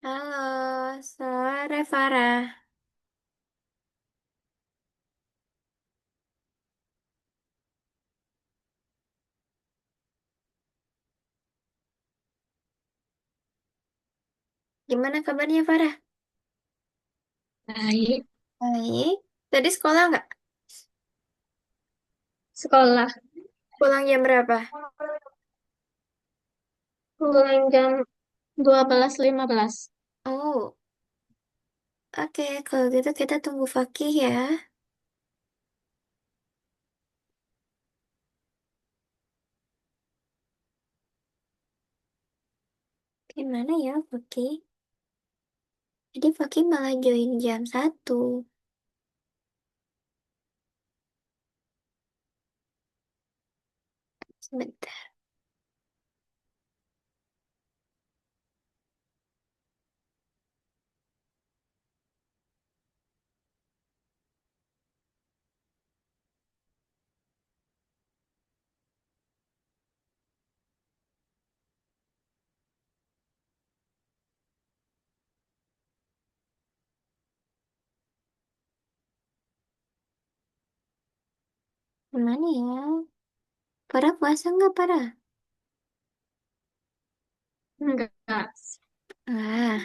Halo, sore Farah. Gimana kabarnya Farah? Baik, Baik. Tadi sekolah nggak? sekolah Pulang jam berapa? pulang jam 12.15. Oh, oke. Kalau gitu kita tunggu Fakih ya. Gimana ya Fakih? Jadi Fakih malah join jam 1. Sebentar. Gimana ya? Farah puasa nggak Farah? Enggak. Ah,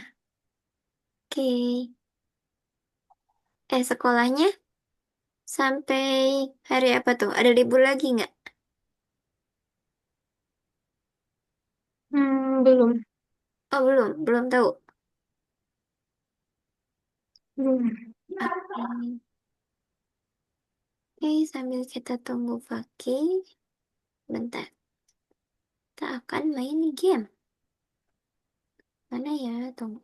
oke. Sekolahnya sampai hari apa tuh? Ada libur lagi nggak? Belum. Oh, belum tahu. Belum. Oke. Oke, sambil kita tunggu Fakih. Bentar. Kita akan main game. Mana ya? Tunggu.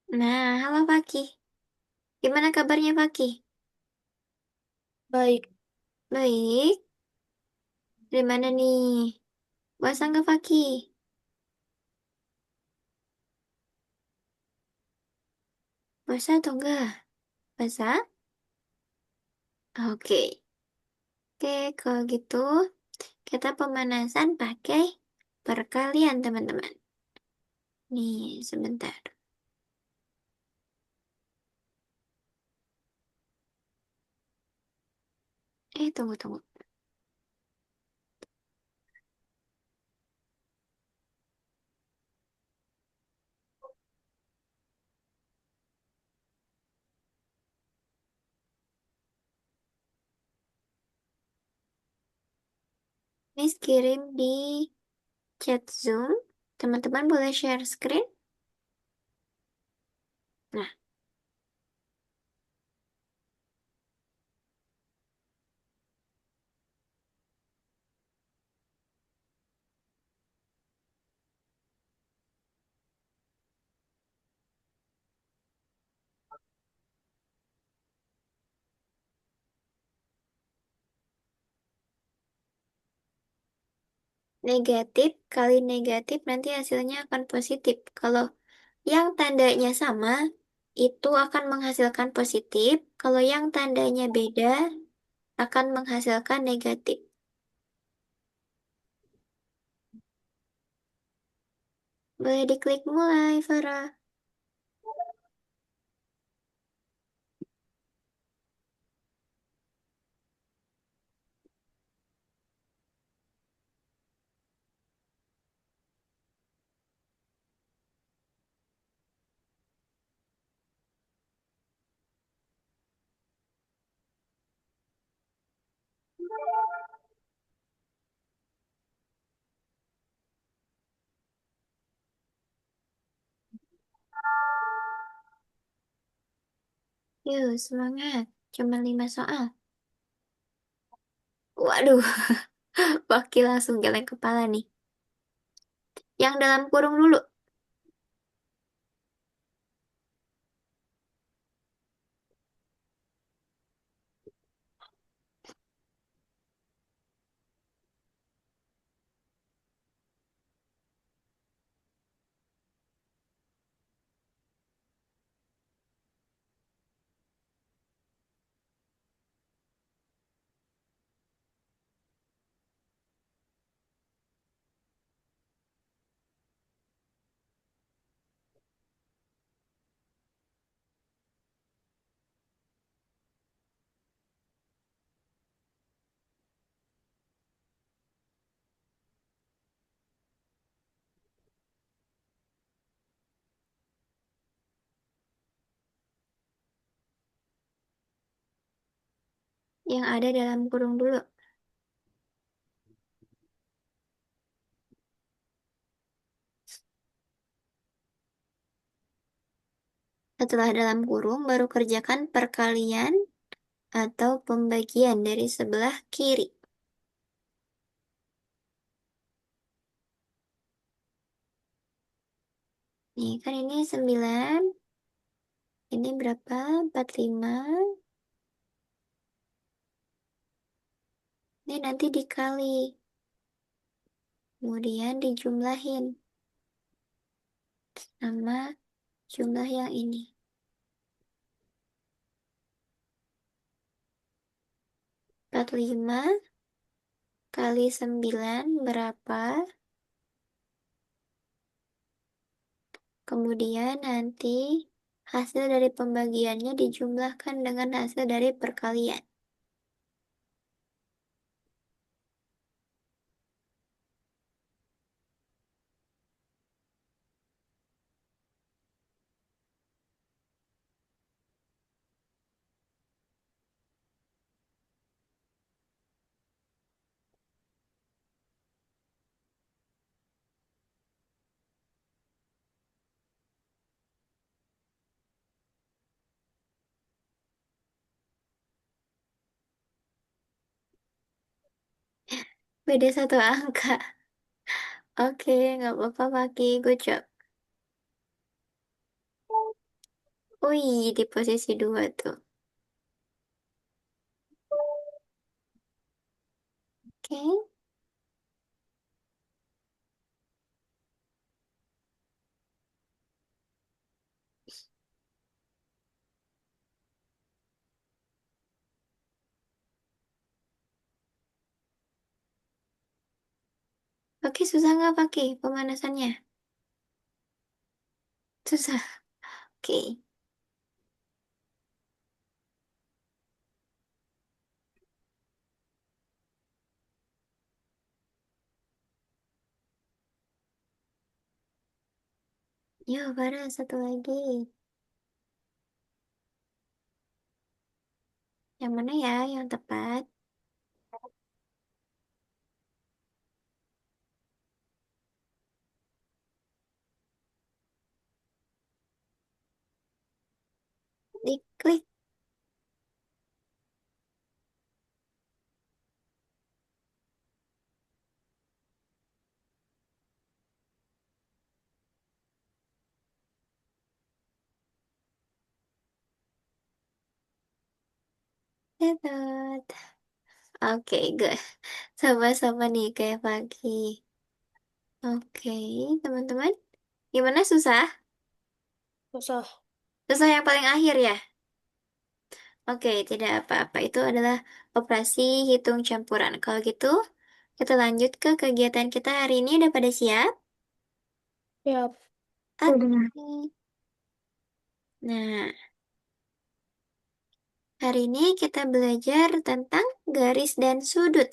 Nah, halo Fakih. Gimana kabarnya Fakih? Baik. Baik. Dari mana nih? Puasa nggak Fakih? Puasa atau enggak? Puasa? Oke. Oke, kalau gitu kita pemanasan pakai perkalian teman-teman. Nih, sebentar. Tunggu. Ini kirim di chat Zoom. Teman-teman boleh share screen? Nah, negatif kali negatif nanti hasilnya akan positif. Kalau yang tandanya sama, itu akan menghasilkan positif. Kalau yang tandanya beda, akan menghasilkan negatif. Boleh diklik mulai, Farah. Yuk, semangat. Cuma 5 soal. Waduh, wakil langsung geleng kepala nih. Yang dalam kurung dulu. yang ada dalam kurung dulu. Setelah dalam kurung, baru kerjakan perkalian atau pembagian dari sebelah kiri. Nih, kan ini 9. Ini berapa? 45. Ini nanti dikali. Kemudian dijumlahin sama jumlah yang ini. 45 kali 9 berapa? Kemudian nanti hasil dari pembagiannya dijumlahkan dengan hasil dari perkalian. Beda satu angka. Oke, nggak apa-apa, Paki. Good job. Wih, di posisi 2 tuh. Oke. Oke, susah nggak, Paki, pemanasannya? Susah. Oke. Yuk, Farah, satu lagi. Yang mana ya yang tepat? Diklik. Dapat. Oke, good. Sama-sama nih kayak pagi. Oke, teman-teman. Gimana susah? Susah. Susah yang paling akhir ya? Oke, tidak apa-apa. Itu adalah operasi hitung campuran. Kalau gitu, kita lanjut ke kegiatan kita hari ini. Udah pada siap? Ya, udah. Oke. Nah, hari ini kita belajar tentang garis dan sudut.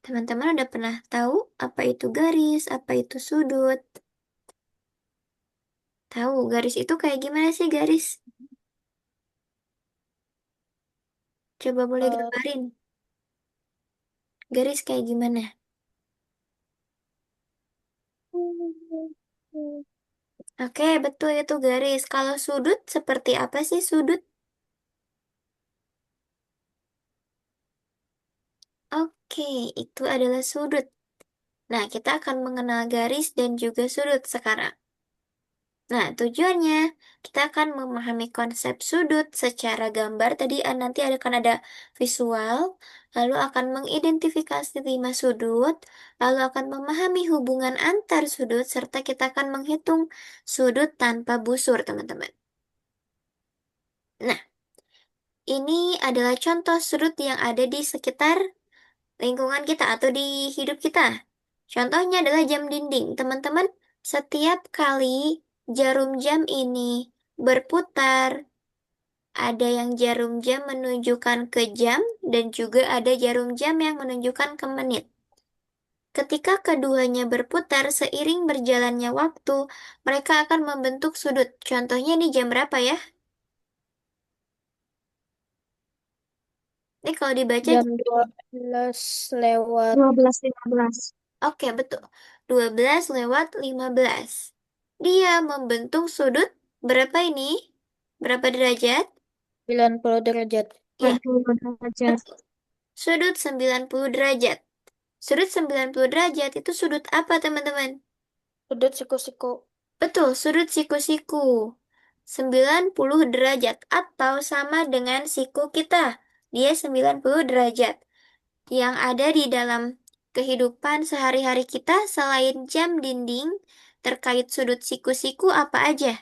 Teman-teman udah pernah tahu apa itu garis, apa itu sudut? Tahu, garis itu kayak gimana sih garis? Coba boleh Eh, gambarin. Garis kayak gimana? Oke, betul itu garis. Kalau sudut, seperti apa sih sudut? Oke, itu adalah sudut. Nah, kita akan mengenal garis dan juga sudut sekarang. Nah, tujuannya kita akan memahami konsep sudut secara gambar. Tadi nanti akan ada visual, lalu akan mengidentifikasi 5 sudut, lalu akan memahami hubungan antar sudut, serta kita akan menghitung sudut tanpa busur, teman-teman. Nah, ini adalah contoh sudut yang ada di sekitar lingkungan kita atau di hidup kita. Contohnya adalah jam dinding. Teman-teman, setiap kali jarum jam ini berputar, ada yang jarum jam menunjukkan ke jam dan juga ada jarum jam yang menunjukkan ke menit. Ketika keduanya berputar seiring berjalannya waktu, mereka akan membentuk sudut. Contohnya ini jam berapa ya? Ini kalau dibaca, Jam 12 lewat 12.15. oke betul. 12 lewat 15. Dia membentuk sudut berapa ini? Berapa derajat? 90 derajat. Ya, 40 derajat. betul. Sudut 90 derajat. Sudut 90 derajat itu sudut apa, teman-teman? Sudut siku-siku. Betul, sudut siku-siku. 90 derajat atau sama dengan siku kita. Dia 90 derajat. Yang ada di dalam kehidupan sehari-hari kita selain jam dinding terkait sudut siku-siku apa aja?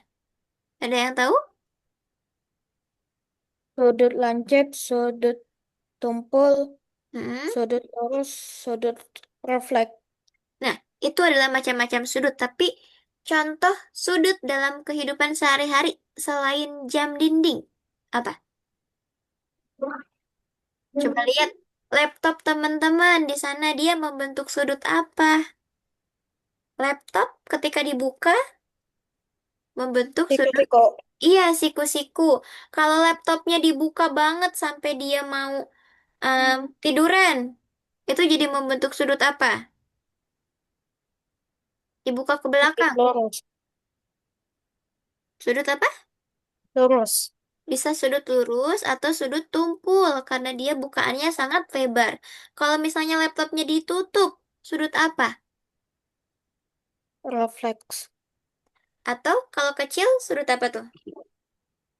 Ada yang tahu? Sudut lancip, sudut tumpul, Hmm. sudut lurus, sudut refleks. Nah, itu adalah macam-macam sudut, tapi contoh sudut dalam kehidupan sehari-hari selain jam dinding apa? Coba lihat laptop teman-teman di sana dia membentuk sudut apa? Laptop ketika dibuka membentuk sudut. Siku-siku. Iya, siku-siku. Kalau laptopnya dibuka banget sampai dia mau tiduran, itu jadi membentuk sudut apa? Dibuka ke Sudut belakang. lurus. Sudut apa? Lurus. Bisa sudut lurus atau sudut tumpul karena dia bukaannya sangat lebar. Kalau misalnya laptopnya ditutup, sudut apa? Refleks. Atau kalau kecil, sudut apa tuh?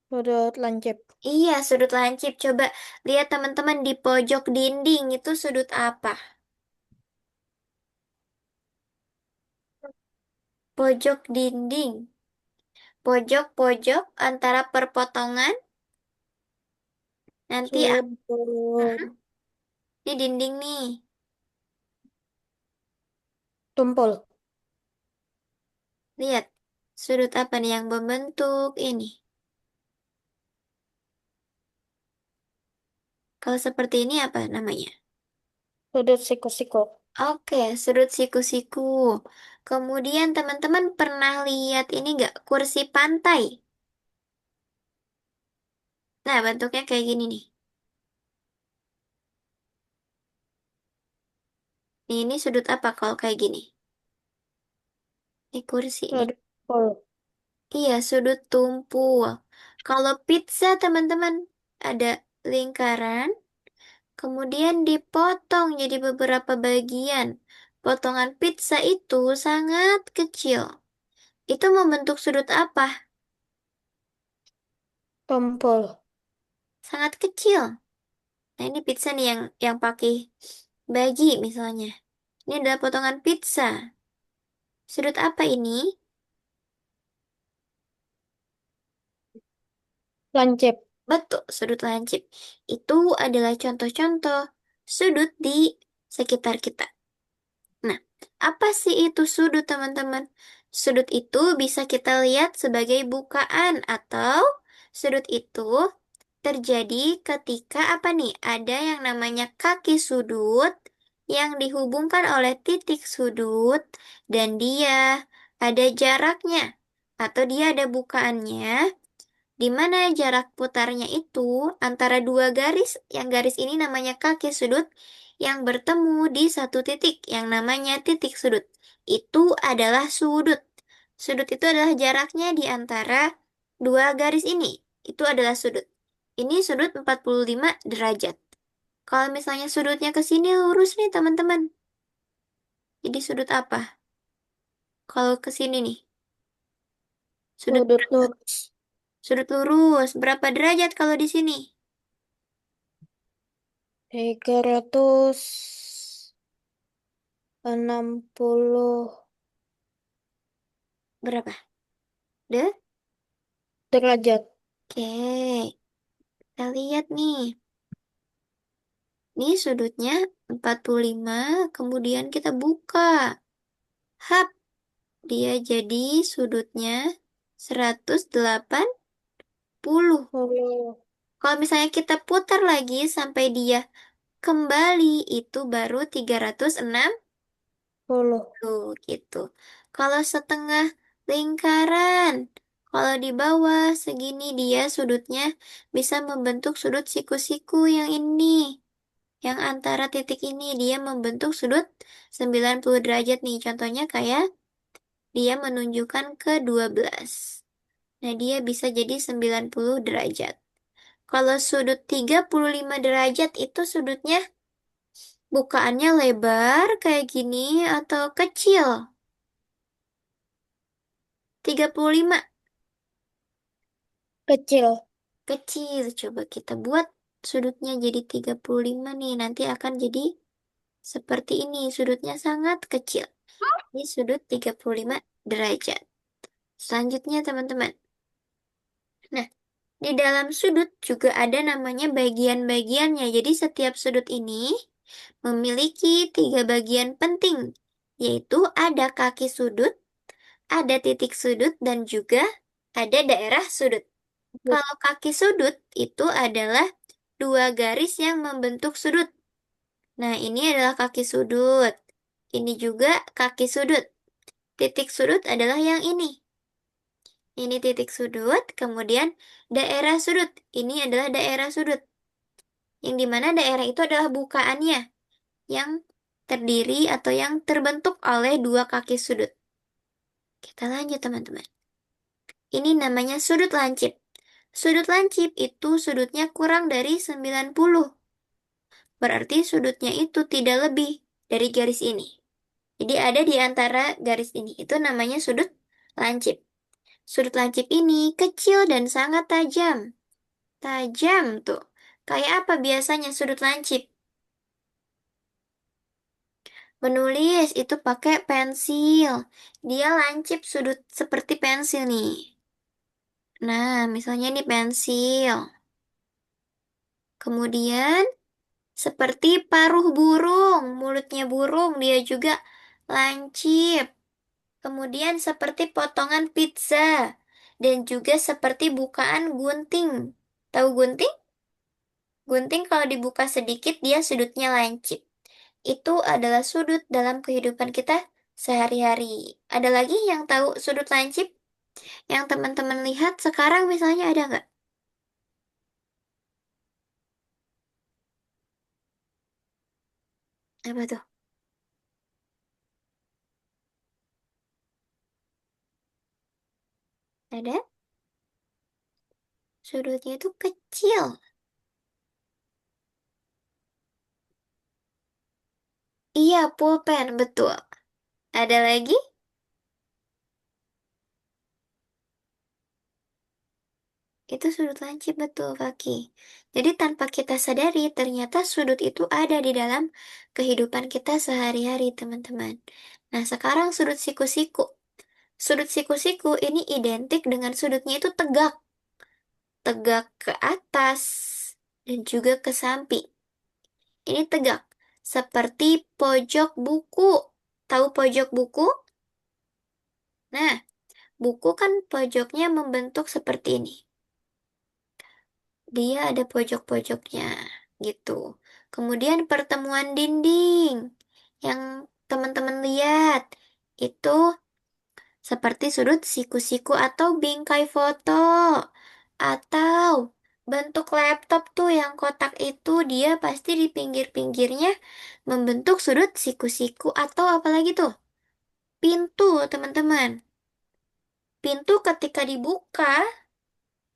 Sudut lancip. Iya, sudut lancip. Coba lihat teman-teman di pojok dinding itu sudut apa? Pojok dinding. Pojok-pojok antara perpotongan nanti Sudut Mhm. Ini dinding nih. tumpul. Lihat sudut apa nih yang membentuk ini. Kalau seperti ini apa namanya? Sudut siku-siku. Oke, sudut siku-siku. Kemudian teman-teman pernah lihat ini nggak kursi pantai? Nah, bentuknya kayak gini nih. Ini sudut apa kalau kayak gini? Ini kursi nih. Sudut tumpul. Iya, sudut tumpul. Kalau pizza teman-teman ada lingkaran, kemudian dipotong jadi beberapa bagian. Potongan pizza itu sangat kecil. Itu membentuk sudut apa? Tumpul. Sangat kecil. Nah, ini pizza nih yang pakai bagi misalnya. Ini adalah potongan pizza. Sudut apa ini? Lancip. Betul, sudut lancip. Itu adalah contoh-contoh sudut di sekitar kita. Nah, apa sih itu sudut, teman-teman? Sudut itu bisa kita lihat sebagai bukaan atau sudut itu terjadi ketika apa nih? Ada yang namanya kaki sudut yang dihubungkan oleh titik sudut dan dia ada jaraknya atau dia ada bukaannya di mana jarak putarnya itu antara dua garis, yang garis ini namanya kaki sudut, yang bertemu di satu titik, yang namanya titik sudut. Itu adalah sudut. Sudut itu adalah jaraknya di antara dua garis ini. Itu adalah sudut. Ini sudut 45 derajat. Kalau misalnya sudutnya ke sini lurus nih, teman-teman. Jadi sudut apa? Kalau ke sini nih. Sudut Sudut lurus. sudut lurus. Berapa derajat kalau di sini? 360 Berapa? Deh? derajat. Oke, kita lihat nih. Ini sudutnya 45, kemudian kita buka. Hap, dia jadi sudutnya 180. Puluh. Kalau misalnya kita putar lagi sampai dia kembali, itu baru 360 Puluh. gitu. Kalau setengah lingkaran, Kalau di bawah segini dia sudutnya bisa membentuk sudut siku-siku yang ini. Yang antara titik ini dia membentuk sudut 90 derajat nih. Contohnya kayak dia menunjukkan ke 12. Nah, dia bisa jadi 90 derajat. Kalau sudut 35 derajat itu sudutnya bukaannya lebar kayak gini atau kecil? 35 Kecil. kecil. Coba kita buat sudutnya jadi 35 nih. Nanti akan jadi seperti ini. Sudutnya sangat kecil. Ini sudut 35 derajat. Selanjutnya teman-teman. Nah, di dalam sudut juga ada namanya bagian-bagiannya. Jadi setiap sudut ini memiliki tiga bagian penting, yaitu ada kaki sudut, ada titik sudut, dan juga ada daerah sudut. Kalau kaki sudut itu adalah dua garis yang membentuk sudut. Nah, ini adalah kaki sudut. Ini juga kaki sudut. Titik sudut adalah yang ini. Ini titik sudut, kemudian daerah sudut. Ini adalah daerah sudut. Yang dimana daerah itu adalah bukaannya, yang terdiri atau yang terbentuk oleh dua kaki sudut. Kita lanjut teman-teman. Ini namanya sudut lancip. Sudut lancip itu sudutnya kurang dari 90. Berarti sudutnya itu tidak lebih dari garis ini. Jadi ada di antara garis ini. Itu namanya sudut lancip. Sudut lancip ini kecil dan sangat tajam. Tajam tuh. Kayak apa biasanya sudut lancip? Menulis itu pakai pensil. Dia lancip sudut seperti pensil nih. Nah, misalnya ini pensil. Kemudian seperti paruh burung, mulutnya burung dia juga lancip. Kemudian seperti potongan pizza dan juga seperti bukaan gunting. Tahu gunting? Gunting kalau dibuka sedikit dia sudutnya lancip. Itu adalah sudut dalam kehidupan kita sehari-hari. Ada lagi yang tahu sudut lancip? Yang teman-teman lihat sekarang misalnya ada nggak? Apa tuh? Ada? Sudutnya itu kecil. Iya, pulpen, betul. Ada lagi? Itu sudut lancip, betul, Kaki. Jadi tanpa kita sadari, ternyata sudut itu ada di dalam kehidupan kita sehari-hari, teman-teman. Nah, sekarang sudut siku-siku. Sudut siku-siku ini identik dengan sudutnya itu tegak. Tegak ke atas dan juga ke samping. Ini tegak. Seperti pojok buku. Tahu pojok buku? Nah, buku kan pojoknya membentuk seperti ini. Dia ada pojok-pojoknya, gitu. Kemudian pertemuan dinding yang teman-teman lihat itu seperti sudut siku-siku atau bingkai foto. Atau bentuk laptop tuh yang kotak itu dia pasti di pinggir-pinggirnya membentuk sudut siku-siku atau apalagi tuh? Pintu, teman-teman. Pintu ketika dibuka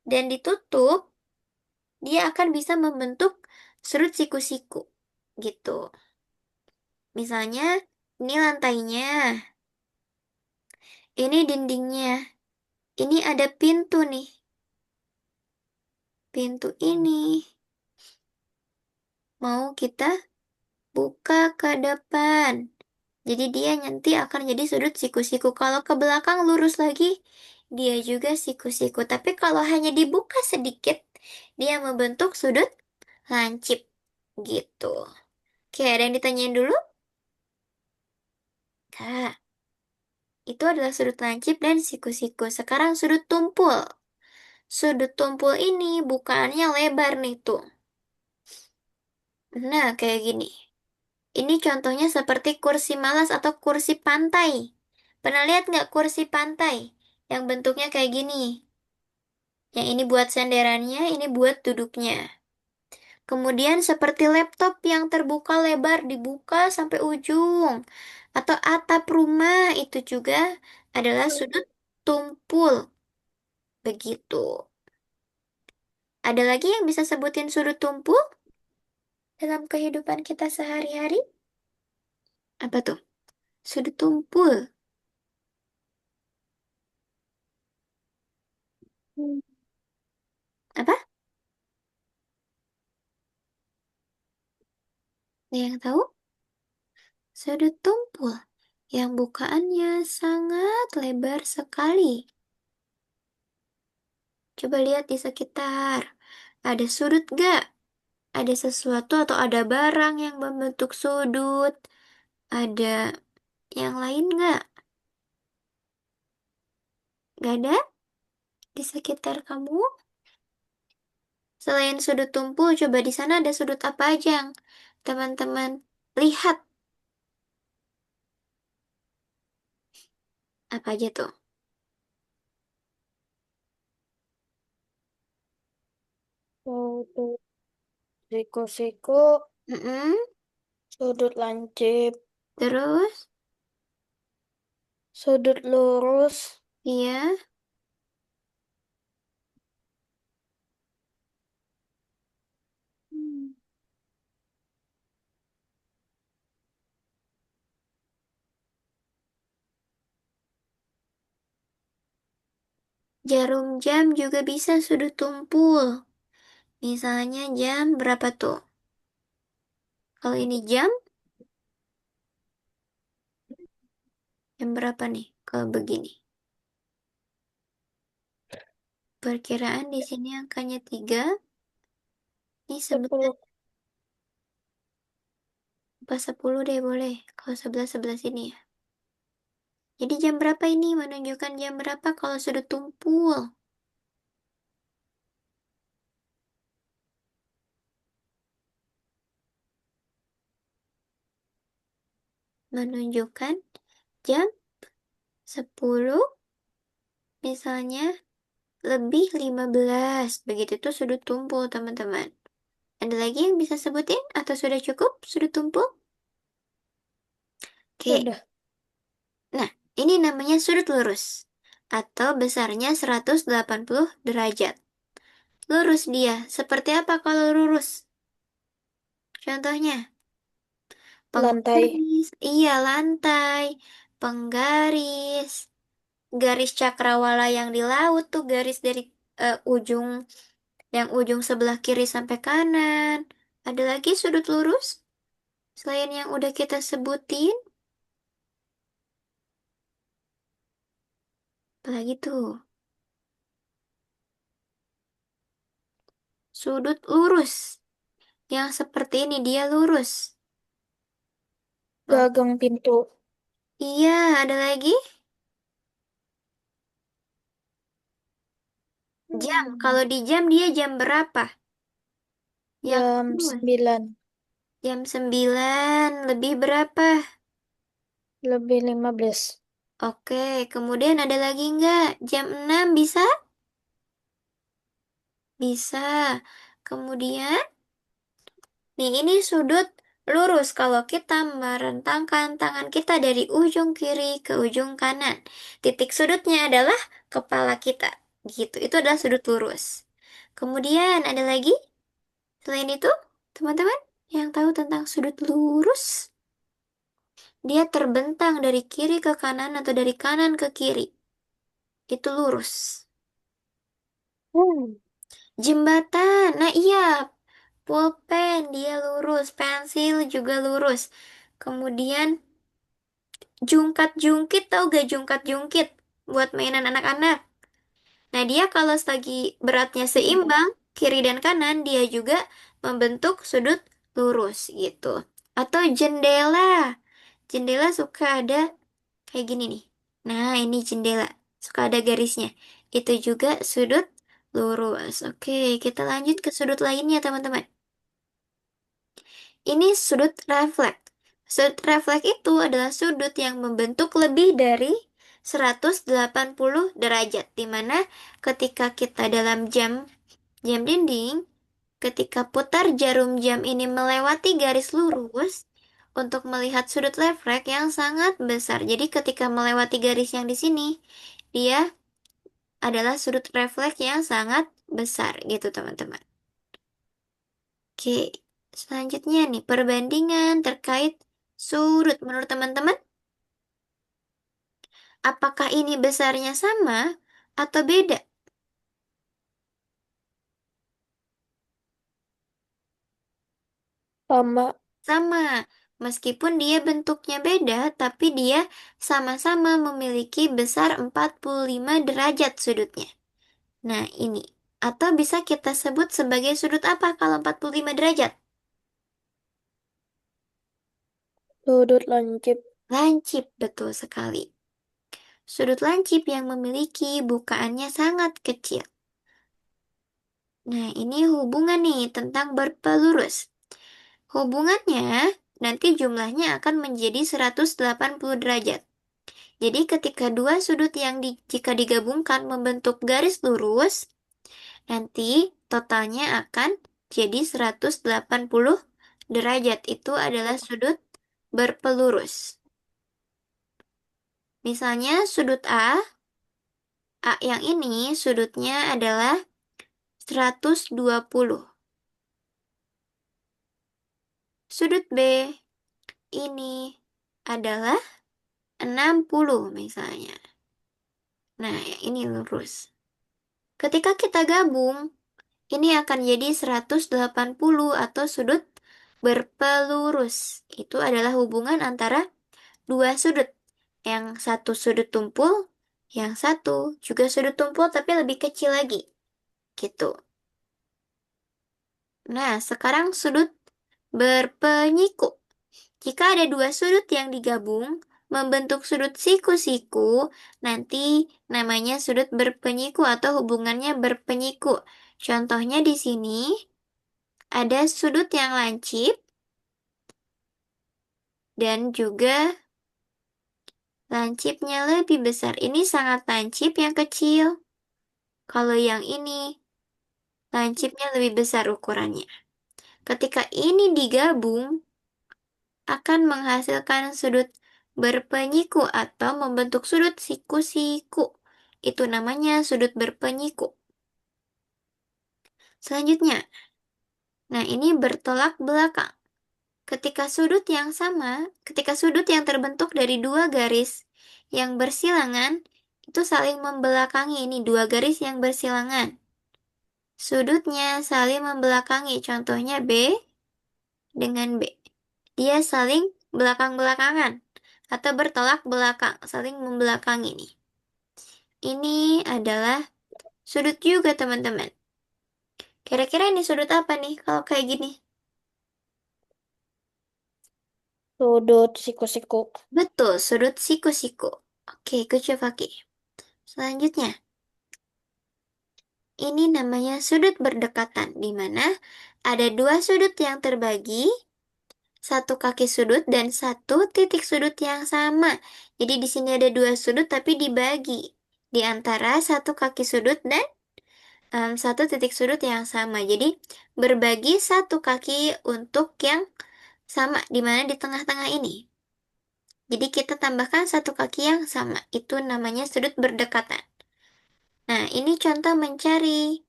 dan ditutup, dia akan bisa membentuk sudut siku-siku. Gitu. Misalnya, ini lantainya, ini dindingnya, ini ada pintu nih. Pintu ini mau kita buka ke depan. Jadi dia nanti akan jadi sudut siku-siku. Kalau ke belakang lurus lagi, dia juga siku-siku. Tapi kalau hanya dibuka sedikit, dia membentuk sudut lancip. Gitu. Oke, ada yang ditanyain dulu? Kak, itu adalah sudut lancip dan siku-siku. Sekarang sudut tumpul. Sudut tumpul ini bukannya lebar nih tuh. Nah, kayak gini. Ini contohnya seperti kursi malas atau kursi pantai. Pernah lihat nggak kursi pantai yang bentuknya kayak gini? Yang ini buat senderannya, ini buat duduknya. Kemudian seperti laptop yang terbuka lebar dibuka sampai ujung. Atau atap rumah itu juga adalah sudut tumpul. Begitu. Ada lagi yang bisa sebutin sudut tumpul dalam kehidupan kita sehari-hari? Apa tuh? Sudut tumpul. Hmm. Apa? Ada yang tahu? Sudut tumpul yang bukaannya sangat lebar sekali. Coba lihat di sekitar. Ada sudut gak? Ada sesuatu atau ada barang yang membentuk sudut? Ada yang lain nggak? Gak ada di sekitar kamu? Selain sudut tumpul, coba di sana ada sudut apa aja yang teman-teman lihat? Apa aja tuh? Sudut siku-siku, Mm-mm. sudut lancip, Terus, sudut lurus, iya, hmm, jarum jam juga bisa sudut tumpul. Misalnya jam berapa tuh? Kalau ini jam berapa nih? Kalau begini. Perkiraan di sini angkanya 3. Ini 11, 10. apa 10 deh boleh. Kalau 11 ini ya. Jadi jam berapa ini? Menunjukkan jam berapa kalau sudut tumpul? Menunjukkan jam 10, misalnya lebih 15. Begitu tuh sudut tumpul, teman-teman. Ada lagi yang bisa sebutin? Atau sudah cukup sudut tumpul? Oke, Sudah. nah ini namanya sudut lurus. Atau besarnya 180 derajat. Lurus dia. Seperti apa kalau lurus? Contohnya, Lantai. penggaris. Iya, lantai. Penggaris. Garis cakrawala yang di laut tuh garis dari ujung ujung sebelah kiri sampai kanan. Ada lagi sudut lurus selain yang udah kita sebutin. Apalagi tuh sudut lurus yang seperti ini dia lurus. Oh, Gagang pintu. iya, ada lagi jam. Hmm, Kalau di jam dia jam berapa? Yang Jam lurus. 9. Jam 9 lebih berapa? Lebih 15. Oke, kemudian ada lagi nggak? Jam 6 bisa? Bisa. Kemudian, nih ini sudut lurus kalau kita merentangkan tangan kita dari ujung kiri ke ujung kanan. Titik sudutnya adalah kepala kita. Gitu, itu adalah sudut lurus. Kemudian ada lagi, selain itu, teman-teman yang tahu tentang sudut lurus, dia terbentang dari kiri ke kanan atau dari kanan ke kiri. Itu lurus. Hmm. Jembatan, nah iya, pulpen dia lurus, pensil juga lurus. Kemudian jungkat-jungkit, tahu gak jungkat-jungkit buat mainan anak-anak. Nah dia kalau lagi beratnya seimbang kiri dan kanan dia juga membentuk sudut lurus gitu. Atau jendela, jendela suka ada kayak gini nih. Nah ini jendela suka ada garisnya. Itu juga sudut lurus. Oke, kita lanjut ke sudut lainnya teman-teman. Ini sudut refleks. Sudut refleks itu adalah sudut yang membentuk lebih dari 180 derajat, di mana ketika kita dalam jam dinding, ketika putar jarum jam ini melewati garis lurus untuk melihat sudut refleks yang sangat besar. Jadi ketika melewati garis yang di sini, dia adalah sudut refleks yang sangat besar gitu teman-teman. Oke, selanjutnya nih perbandingan terkait sudut. Menurut teman-teman, apakah ini besarnya sama atau beda? Sama. Sama, meskipun dia bentuknya beda, tapi dia sama-sama memiliki besar 45 derajat sudutnya. Nah, ini. Atau bisa kita sebut sebagai sudut apa kalau 45 derajat? Sudut lancip. Lancip, betul sekali. Sudut lancip yang memiliki bukaannya sangat kecil. Nah, ini hubungan nih tentang berpelurus. Hubungannya nanti jumlahnya akan menjadi 180 derajat. Jadi ketika dua sudut yang jika digabungkan membentuk garis lurus, nanti totalnya akan jadi 180 derajat. Itu adalah sudut berpelurus. Misalnya sudut A yang ini sudutnya adalah 120. Sudut B ini adalah 60 misalnya. Nah, ini lurus. Ketika kita gabung, ini akan jadi 180 atau sudut berpelurus. Itu adalah hubungan antara dua sudut. Yang satu sudut tumpul, yang satu juga sudut tumpul tapi lebih kecil lagi. Gitu. Nah, sekarang sudut berpenyiku. Jika ada dua sudut yang digabung, membentuk sudut siku-siku, nanti namanya sudut berpenyiku atau hubungannya berpenyiku. Contohnya di sini ada sudut yang lancip dan juga lancipnya lebih besar. Ini sangat lancip yang kecil. Kalau yang ini lancipnya lebih besar ukurannya. Ketika ini digabung, akan menghasilkan sudut berpenyiku atau membentuk sudut siku-siku. Itu namanya sudut berpenyiku. Selanjutnya, nah ini bertolak belakang. Ketika sudut yang terbentuk dari dua garis yang bersilangan, itu saling membelakangi. Ini dua garis yang bersilangan. Sudutnya saling membelakangi. Contohnya B dengan B. Dia saling belakang-belakangan atau bertolak belakang, saling membelakangi nih. Ini adalah sudut juga, teman-teman. Kira-kira ini sudut apa nih kalau kayak gini? Sudut siku-siku. Betul, sudut siku-siku. Oke, good Faki. Selanjutnya, ini namanya sudut berdekatan, di mana ada dua sudut yang terbagi, satu kaki sudut dan satu titik sudut yang sama. Jadi di sini ada dua sudut tapi dibagi di antara satu kaki sudut dan satu titik sudut yang sama. Jadi berbagi satu kaki untuk yang sama, di mana di tengah-tengah ini. Jadi kita tambahkan satu kaki yang sama. Itu namanya sudut berdekatan. Nah, ini contoh mencari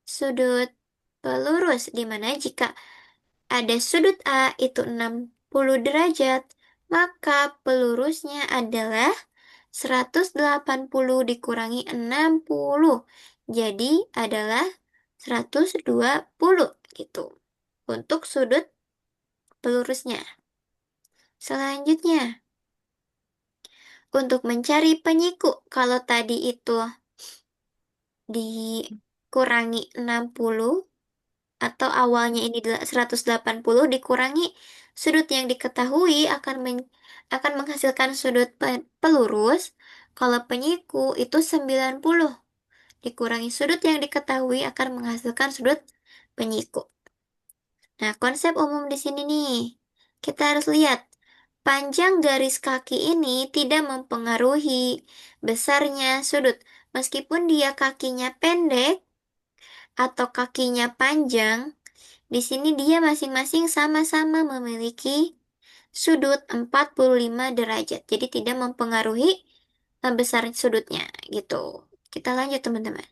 sudut pelurus, di mana jika ada sudut A itu 60 derajat, maka pelurusnya adalah 180 dikurangi 60. Jadi adalah 120 gitu. Untuk sudut pelurusnya. Selanjutnya, untuk mencari penyiku, kalau tadi itu dikurangi 60 atau awalnya ini 180 dikurangi sudut yang diketahui akan menghasilkan sudut pelurus. Kalau penyiku itu 90 dikurangi sudut yang diketahui akan menghasilkan sudut penyiku. Nah, konsep umum di sini nih, kita harus lihat Panjang garis kaki ini tidak mempengaruhi besarnya sudut. Meskipun dia kakinya pendek atau kakinya panjang, di sini dia masing-masing sama-sama memiliki sudut 45 derajat. Jadi tidak mempengaruhi besar sudutnya gitu. Kita lanjut teman-teman.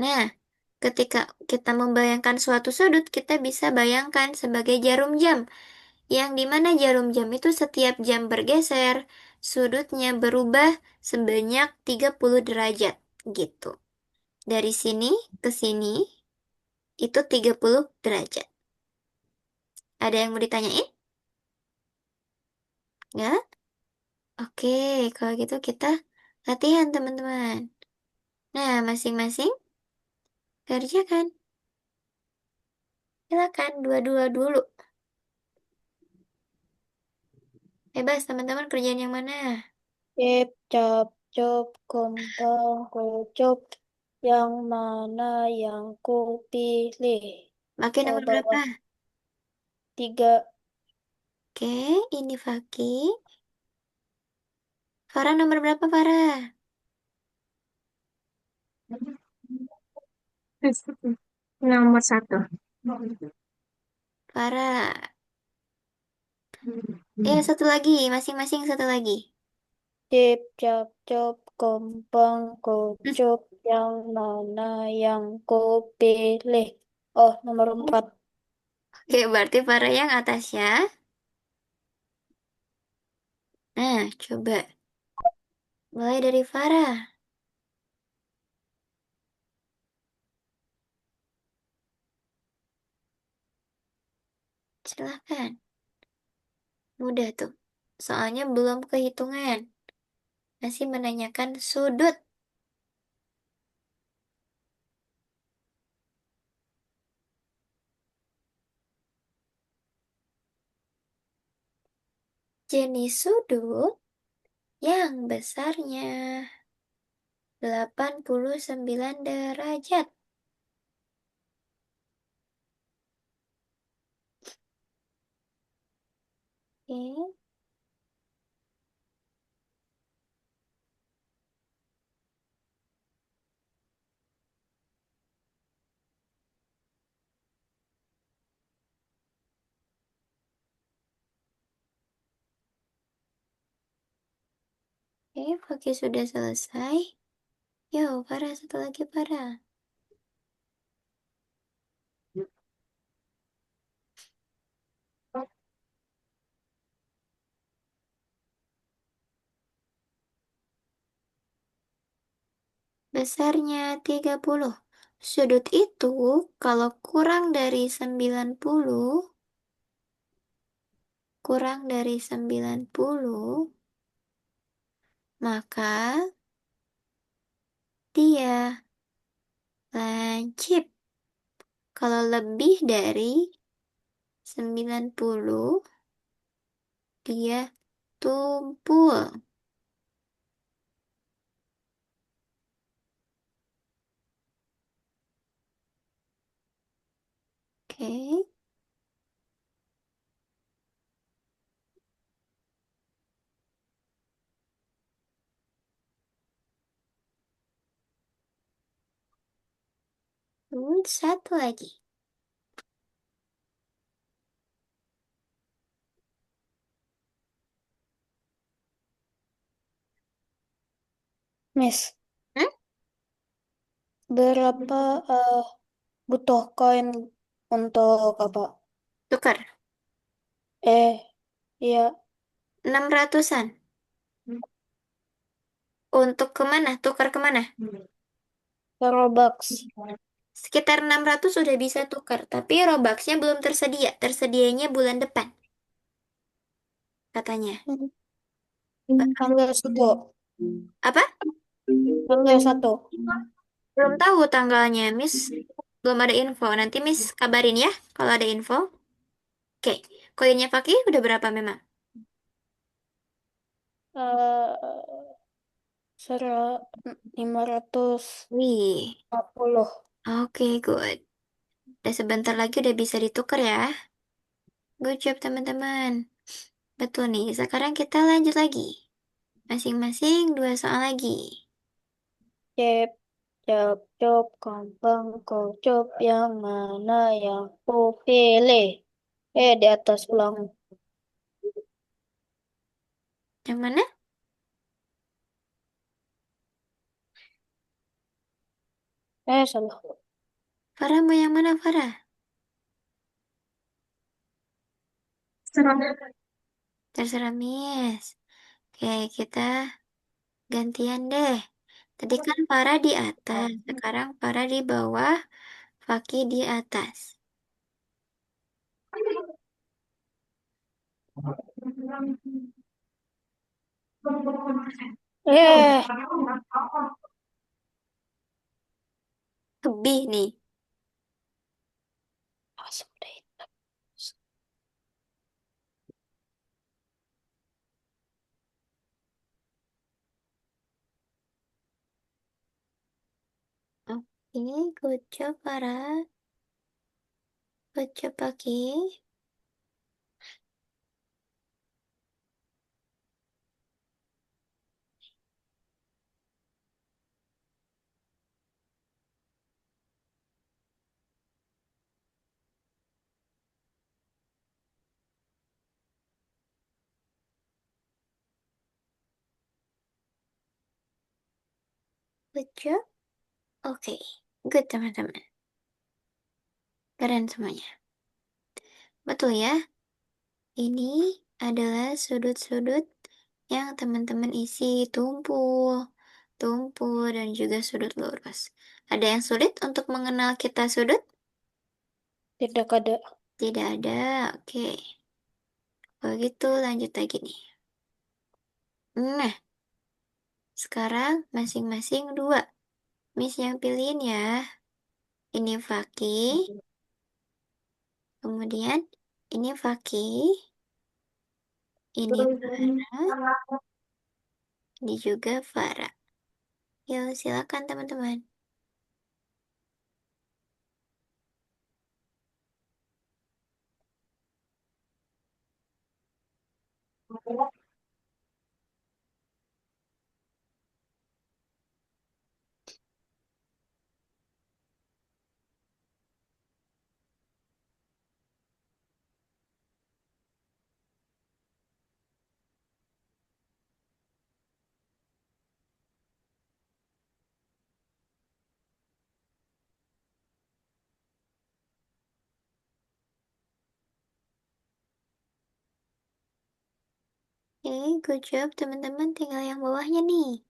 Nah, ketika kita membayangkan suatu sudut, kita bisa bayangkan sebagai jarum jam. Yang dimana jarum jam itu setiap jam bergeser, sudutnya berubah sebanyak 30 derajat gitu. Dari sini ke sini itu 30 derajat. Ada yang mau ditanyain? Nggak? Oke, kalau gitu kita latihan teman-teman. Nah, masing-masing kerjakan. Silakan dua-dua dulu. Bebas teman-teman kerjaan yang mana? Cep, cap, cop, kembang, kocop. Yang mana yang ku pilih? Pakai Oh, nomor berapa? bawah 3. Oke, ini Faki. Farah nomor berapa Farah? Nomor satu. Farah. Satu lagi, masing-masing satu lagi. Cep, cap, cop, kembang, kocop. Yang mana yang ku pilih? Oh, nomor 4. Oke, berarti Farah yang atas ya. Nah, coba. Mulai dari Farah. Silahkan. Mudah tuh. Soalnya belum kehitungan. Masih menanyakan sudut. Jenis sudut yang besarnya 89 derajat. Oke, oke, Oke, sudah selesai. Yo, Farah, satu lagi Farah. Besarnya 30. Sudut itu kalau kurang dari 90, maka dia lancip. Kalau lebih dari 90, dia tumpul. Oke, satu lagi. Miss, Hmm? berapa butuh koin untuk apa? Tukar. Eh, ya, 600-an. Untuk kemana? Tukar kemana? Robux. Sekitar 600 sudah bisa tukar, tapi Robuxnya belum tersedia. Tersedianya bulan depan, katanya. Tanggal 1. Apa? Tanggal 1. Belum tahu tanggalnya, Miss. Belum ada info. Nanti Miss kabarin ya kalau ada info. Oke, koinnya Fakih udah berapa memang? Eh, 550. Wih, oke, good. Udah sebentar lagi udah bisa ditukar ya. Good job, teman-teman. Betul nih. Sekarang kita lanjut lagi. Masing-masing dua soal lagi. Cep, cap, cop, kembang, kocop, yang mana yang ku pilih? Di atas ulang. Yang mana? Salah. Farah mau yang mana, Farah? Serah. Terserah Miss. Oke, kita gantian deh. Tadi kan Farah di atas, sekarang Farah di bawah, Faki di atas. Eh, Lebih nih. Langsung deh. Oke, good job Farah. Good job Faki. Good job. Oke, good teman-teman. Keren semuanya. Betul ya? Ini adalah sudut-sudut yang teman-teman isi tumpul, tumpul, dan juga sudut lurus. Ada yang sulit untuk mengenal kita sudut? Tidak ada. Tidak ada. Oke. Kalau gitu lanjut lagi nih. Nah, sekarang masing-masing dua. Miss yang pilihin ya. Ini Faki, kemudian ini Faki, ini Farah, ini juga Farah. Yuk, silakan teman-teman. Oke, good job teman-teman. Tinggal yang bawahnya nih.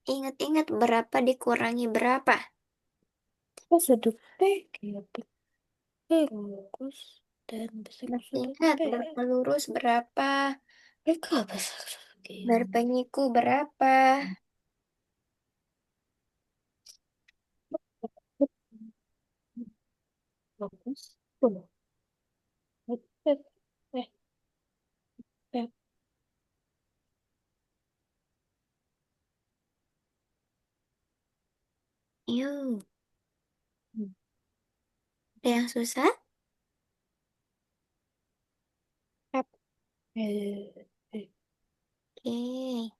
Ingat-ingat berapa dikurangi berapa? Sudut P, gitu. Lurus dan besar sudut Ingat P. berpelurus berapa? Mereka besar sudut. Berpenyiku berapa? Bagus. Tuh. Eh, eh, eh. Yuk, Hmm. ada yang susah? Ap. Eh. Oke,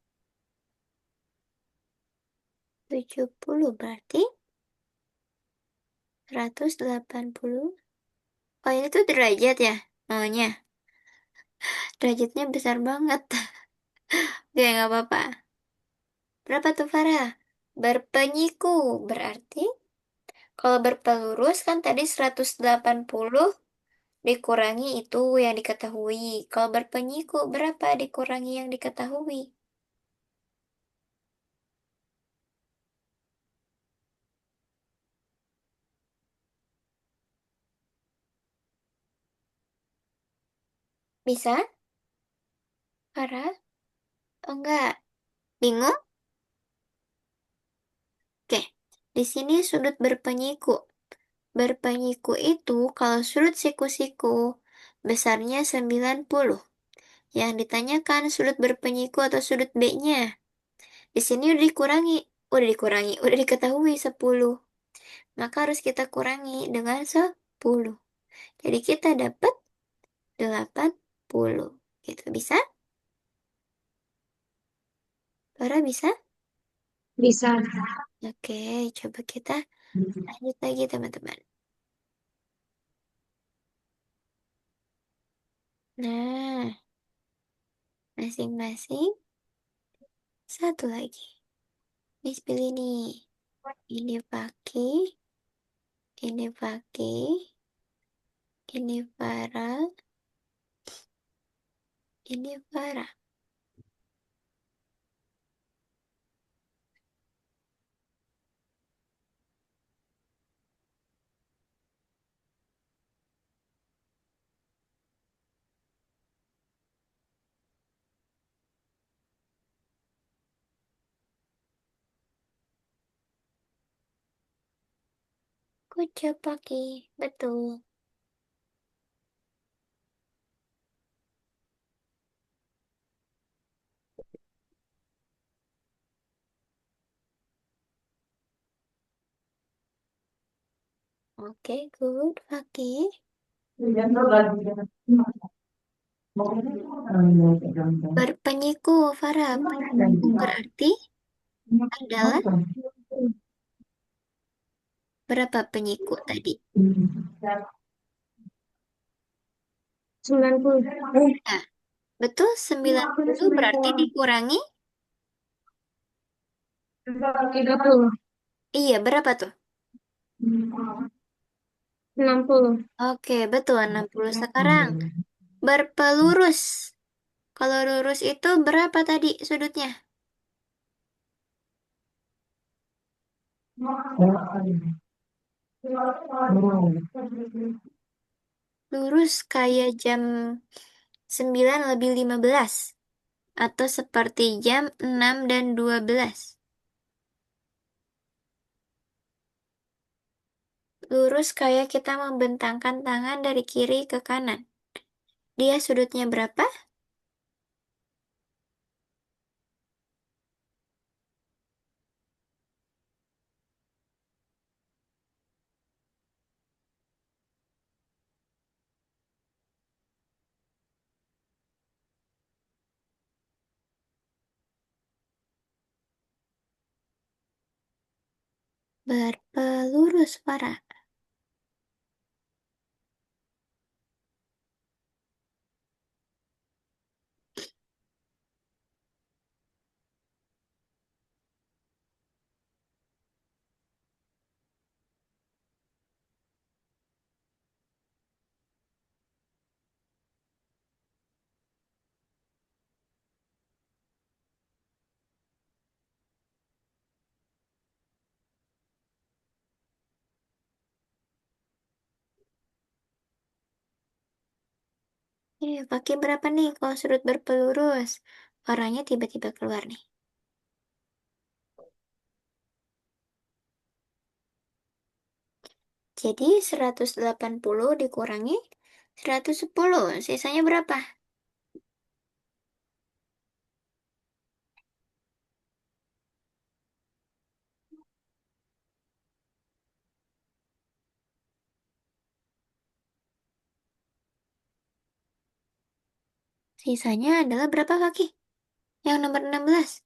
70 berarti 180. Oh, ini tuh derajat ya? Maunya. Derajatnya besar banget. Oke, nggak apa-apa. Berapa tuh, Farah? Berpenyiku. Berarti, kalau berpelurus kan tadi 180 dikurangi itu yang diketahui. Kalau berpenyiku, berapa dikurangi yang diketahui? Bisa, Farah? Oh, enggak. Bingung? Oke. Di sini sudut berpenyiku. Berpenyiku itu kalau sudut siku-siku besarnya 90. Yang ditanyakan sudut berpenyiku atau sudut B-nya. Di sini udah dikurangi, udah diketahui 10. Maka harus kita kurangi dengan 10. Jadi kita dapat 80. Gitu, bisa? Farah bisa? Bisa. Oke, coba kita lanjut lagi teman-teman. Nah, masing-masing satu lagi. Miss pilih nih. Ini Faki, ini Faki, ini Farah, ini Farah. Good job, Faki. Betul. Oke, good, Faki. Berpenyiku, Farah. Penyiku berarti adalah berapa penyiku tadi? 90. Nah, betul 90 berarti dikurangi. 30. Iya, berapa tuh? 60. Oke, betul 60 sekarang. Berpelurus. Kalau lurus itu berapa tadi sudutnya? Lurus kayak jam 9 lebih 15. Atau seperti jam 6 dan 12. Lurus kayak kita membentangkan tangan dari kiri ke kanan. Dia sudutnya berapa? Berpelurus, Farah. Pakai berapa nih kalau sudut berpelurus? Orangnya tiba-tiba keluar nih. Jadi 180 dikurangi 110. Sisanya berapa? Sisanya adalah berapa kaki? Yang nomor 16.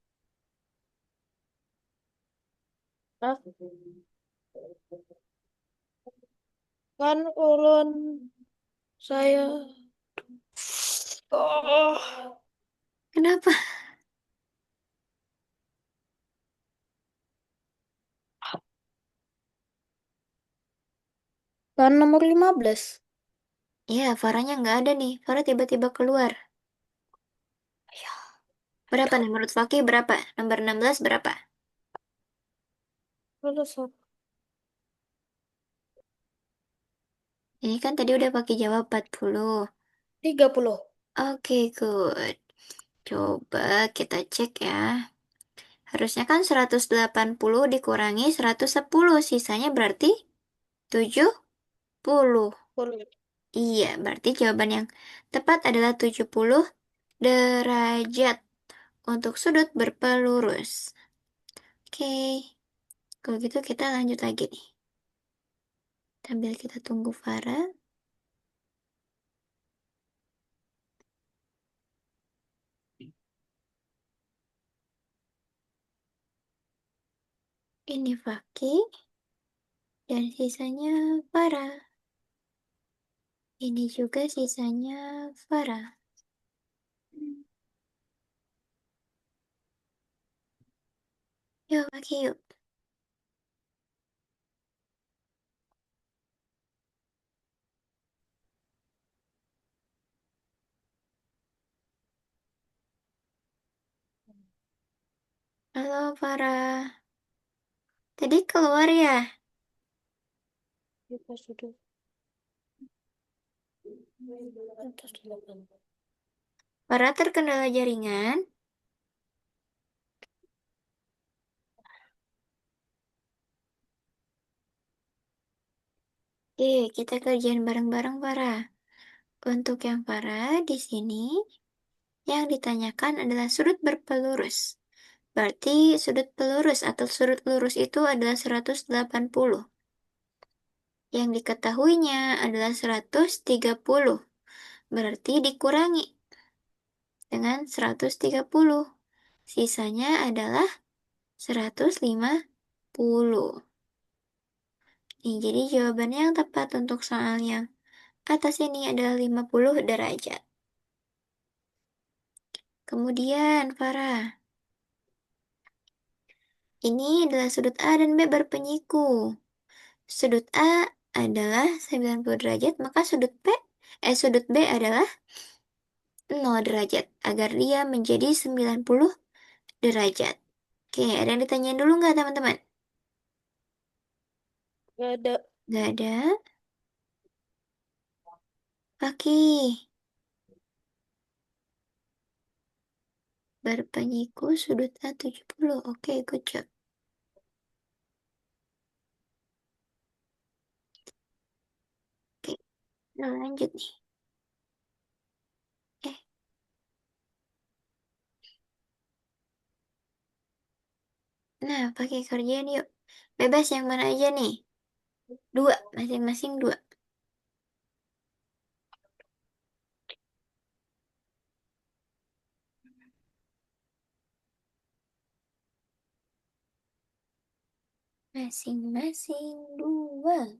Hah? Kan ulun saya. Oh, Kenapa? kan nomor 15. Ya, Farahnya nggak ada nih. Farah tiba-tiba keluar. Ya, Berapa nih menurut Fakih berapa? Nomor 16 berapa? lulus Ini kan tadi udah pakai jawab 40. 30. Oke, good. Coba kita cek ya. Harusnya kan 180 dikurangi 110. Sisanya berarti 70. 10. Iya, berarti jawaban yang tepat adalah 70 derajat untuk sudut berpelurus. Oke, kalau gitu kita lanjut lagi nih. Sambil kita tunggu Farah. Ini Faki. Dan sisanya Farah. Ini juga sisanya Farah. Yuk, Faki yuk. Halo Farah. Tadi keluar ya? Kita sudah atas 8. Farah terkendala jaringan. Oke, kita kerjain bareng-bareng Farah. Untuk yang Farah di sini, yang ditanyakan adalah sudut berpelurus. Berarti sudut pelurus atau sudut lurus itu adalah 180. Yang diketahuinya adalah 130. Berarti dikurangi dengan 130. Sisanya adalah 150. Nih, jadi jawabannya yang tepat untuk soal yang atas ini adalah 50 derajat. Kemudian, Farah, ini adalah sudut A dan B berpenyiku. Sudut A adalah 90 derajat, maka sudut B adalah 0 derajat, agar dia menjadi 90 derajat. Oke, ada yang ditanyain dulu nggak, teman-teman? Gak ada. Nggak ada? Oke, berpenyiku sudut A 70. Oke, good job. Oke, nah lanjut nih. Eh, nah pakai kerjaan yuk. Bebas yang mana aja nih? Dua, masing-masing dua. Masing-masing dua.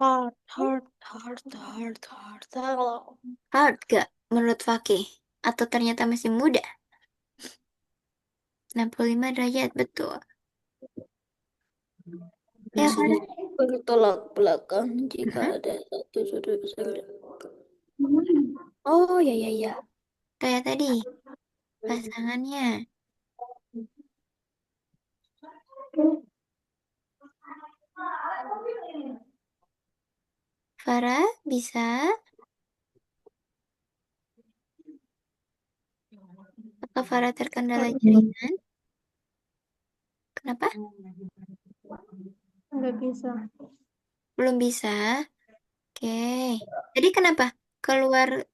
Hard, hard, hard, hard, hard. Halo. Hard gak menurut Fakih? Atau ternyata masih muda? 65 derajat, betul. Ya, Sudut bertolak belakang jika mm-mm. ada satu sudut bersama. Oh, ya, ya, ya. Kayak tadi, pasangannya. Farah, bisa? Apakah Farah terkendala jaringan? Kenapa? Nggak bisa. Belum bisa. Oke. Jadi kenapa? Keluar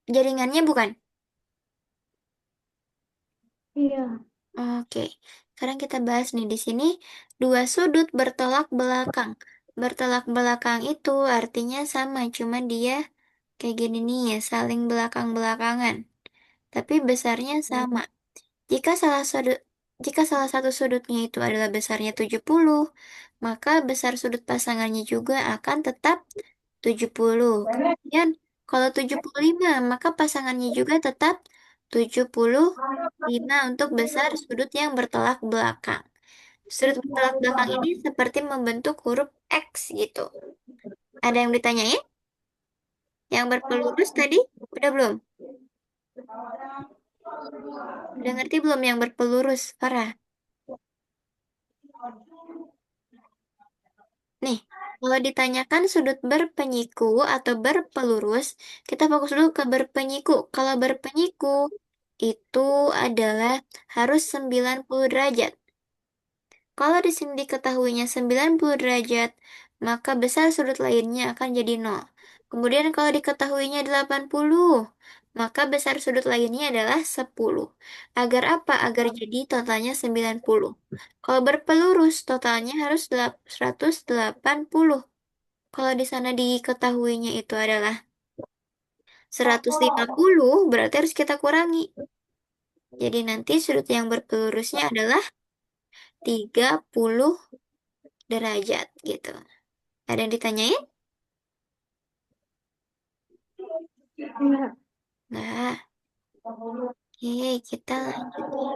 jaringannya bukan? Iya. Oke. Sekarang kita bahas nih di sini dua sudut bertolak belakang. Bertolak belakang itu artinya sama, cuma dia kayak gini nih ya, saling belakang-belakangan. Tapi besarnya sama. Jika salah sudut Jika salah satu sudutnya itu adalah besarnya 70, maka besar sudut pasangannya juga akan tetap 70. Kemudian kalau 75, maka pasangannya juga tetap 75 untuk besar sudut yang bertolak belakang. Sudut bertolak belakang ini seperti membentuk huruf X gitu. Ada yang ditanyain? Yang berpelurus tadi? Udah belum? Udah ngerti belum yang berpelurus, Farah? Nih, kalau ditanyakan sudut berpenyiku atau berpelurus, kita fokus dulu ke berpenyiku. Kalau berpenyiku, itu adalah harus 90 derajat. Kalau di sini diketahuinya 90 derajat, maka besar sudut lainnya akan jadi 0. Kemudian kalau diketahuinya 80, maka besar sudut lainnya adalah 10. Agar apa? Agar jadi totalnya 90. Kalau berpelurus, totalnya harus 180. Kalau di sana diketahuinya itu adalah 150, berarti harus kita kurangi. Jadi nanti sudut yang berpelurusnya adalah 30 derajat gitu. Ada yang ditanyain? Enggak. Nggak. Oke, kita lanjut ya.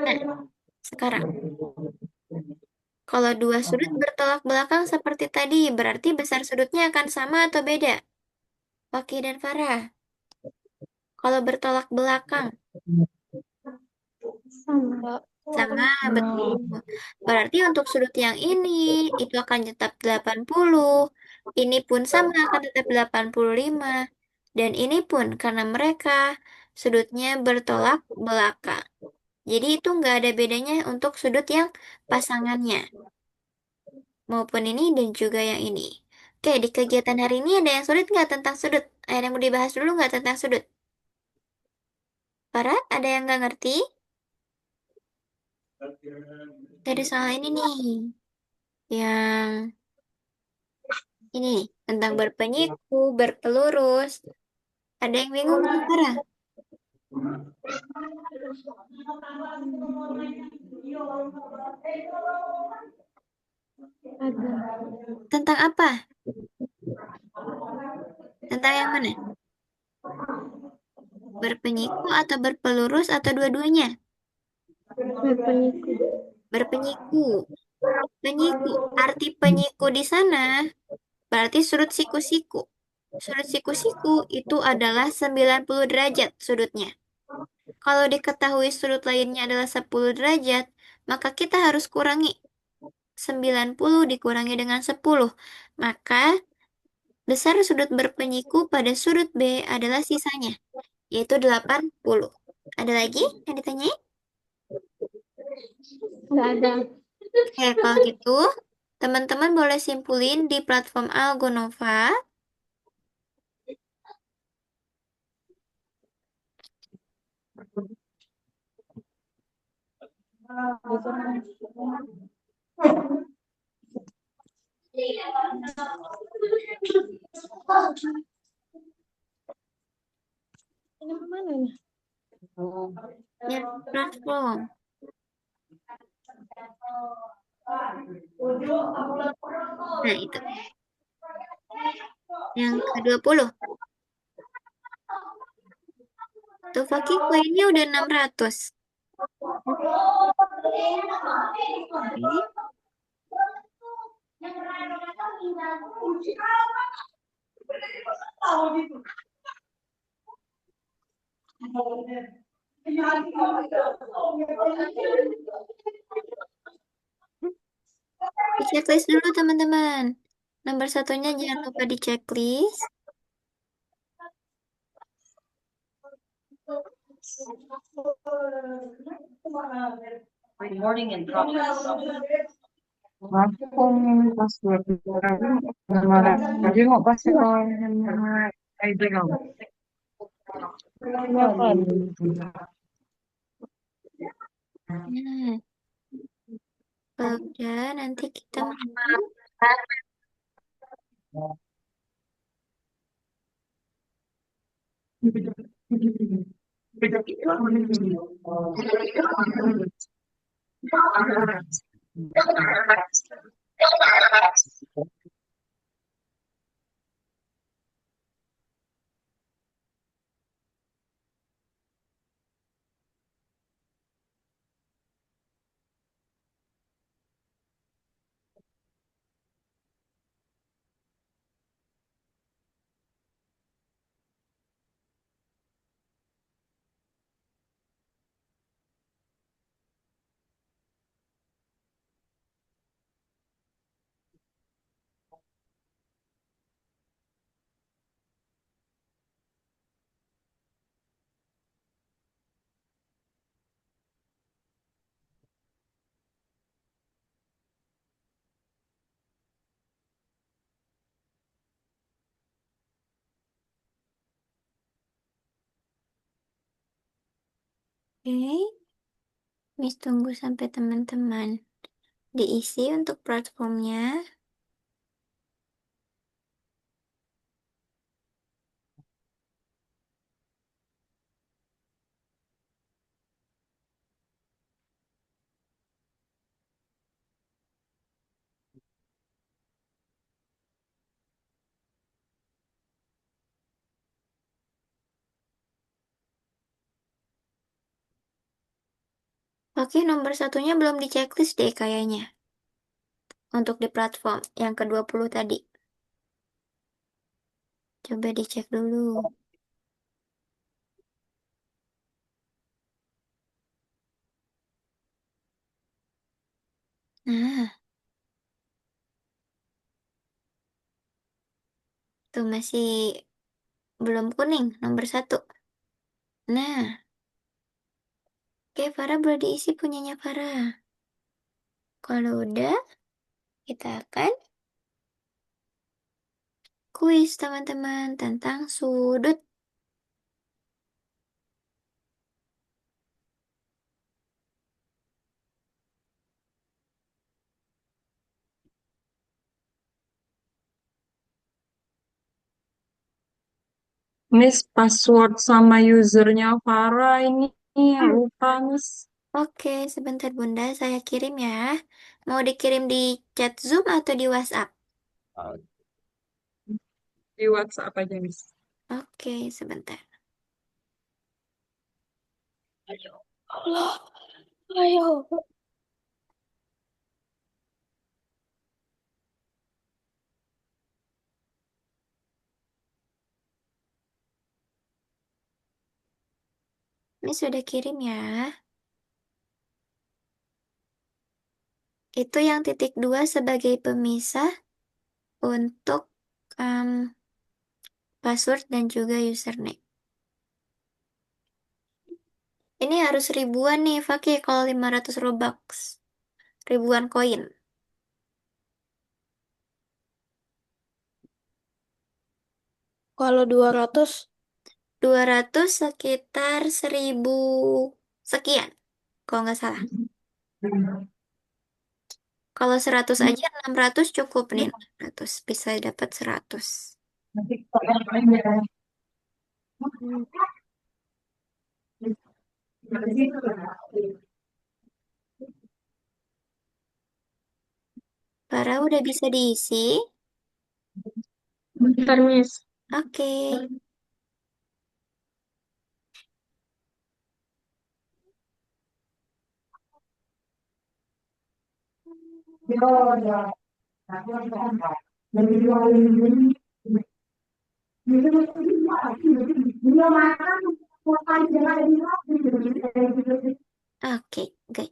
Nah, sekarang. Kalau dua sudut bertolak belakang seperti tadi, berarti besar sudutnya akan sama atau beda? Oke dan Farah. Kalau bertolak belakang, Sama. sama betul. Berarti untuk sudut yang ini, itu akan tetap 80. Ini pun sama akan tetap 85. Dan ini pun karena mereka sudutnya bertolak belakang. Jadi itu nggak ada bedanya untuk sudut yang pasangannya. Maupun ini dan juga yang ini. Oke, di kegiatan hari ini ada yang sulit nggak tentang sudut? Ada yang mau dibahas dulu nggak tentang sudut? Para, ada yang nggak ngerti? Dari soal ini nih, yang ini tentang berpenyiku, berpelurus. Ada yang bingung nggak, Para? Ada. Tentang apa? Tentang yang mana? Berpenyiku atau berpelurus atau dua-duanya? Berpeniku. Berpenyiku. Penyiku. Arti penyiku di sana berarti sudut siku-siku. Sudut siku-siku itu adalah 90 derajat sudutnya. Kalau diketahui sudut lainnya adalah 10 derajat, maka kita harus kurangi 90 dikurangi dengan 10. Maka besar sudut berpenyiku pada sudut B adalah sisanya, yaitu 80. Ada lagi yang ditanyain? Enggak ada. Oke, kalau gitu, teman-teman boleh simpulin di platform Algonova. Ini mana nih? Ya, platform. Nah, itu. Yang ke-20. Tuh, Fakih poinnya udah 600. Oke. Di checklist dulu, teman-teman. Nomor satunya jangan lupa di checklist. Aku pas kemarin jadi mau pas sekolah ID kamu. Nah, kalau udah, nanti kita mau Oke, Miss tunggu sampai teman-teman diisi untuk platformnya. Oke, nomor satunya belum di checklist deh kayaknya. Untuk di platform yang ke-20 tadi. Coba dicek dulu. Nah, tuh masih belum kuning, nomor satu. Nah, oke, Farah boleh diisi punyanya Farah. Kalau udah, kita akan kuis teman-teman tentang sudut. Miss, password sama usernya Farah ini lupa, Miss. Oke, sebentar Bunda, saya kirim ya. Mau dikirim di chat Zoom atau di WhatsApp? Di WhatsApp aja, Miss. Oke, sebentar. Ayo. Allah. Ayo. Ini sudah kirim ya. Itu yang titik dua sebagai pemisah untuk em, password dan juga username. Ini harus ribuan nih, Fakih, kalau 500 Robux. Ribuan koin. Kalau 200, 200 sekitar 1000 sekian, kalau nggak salah. Kalau 100 aja 600 cukup nih. 600 bisa dapat 100. Nanti kita aja. hmm, Para udah bisa diisi. Bentar, Miss. Oke. Oke, oke.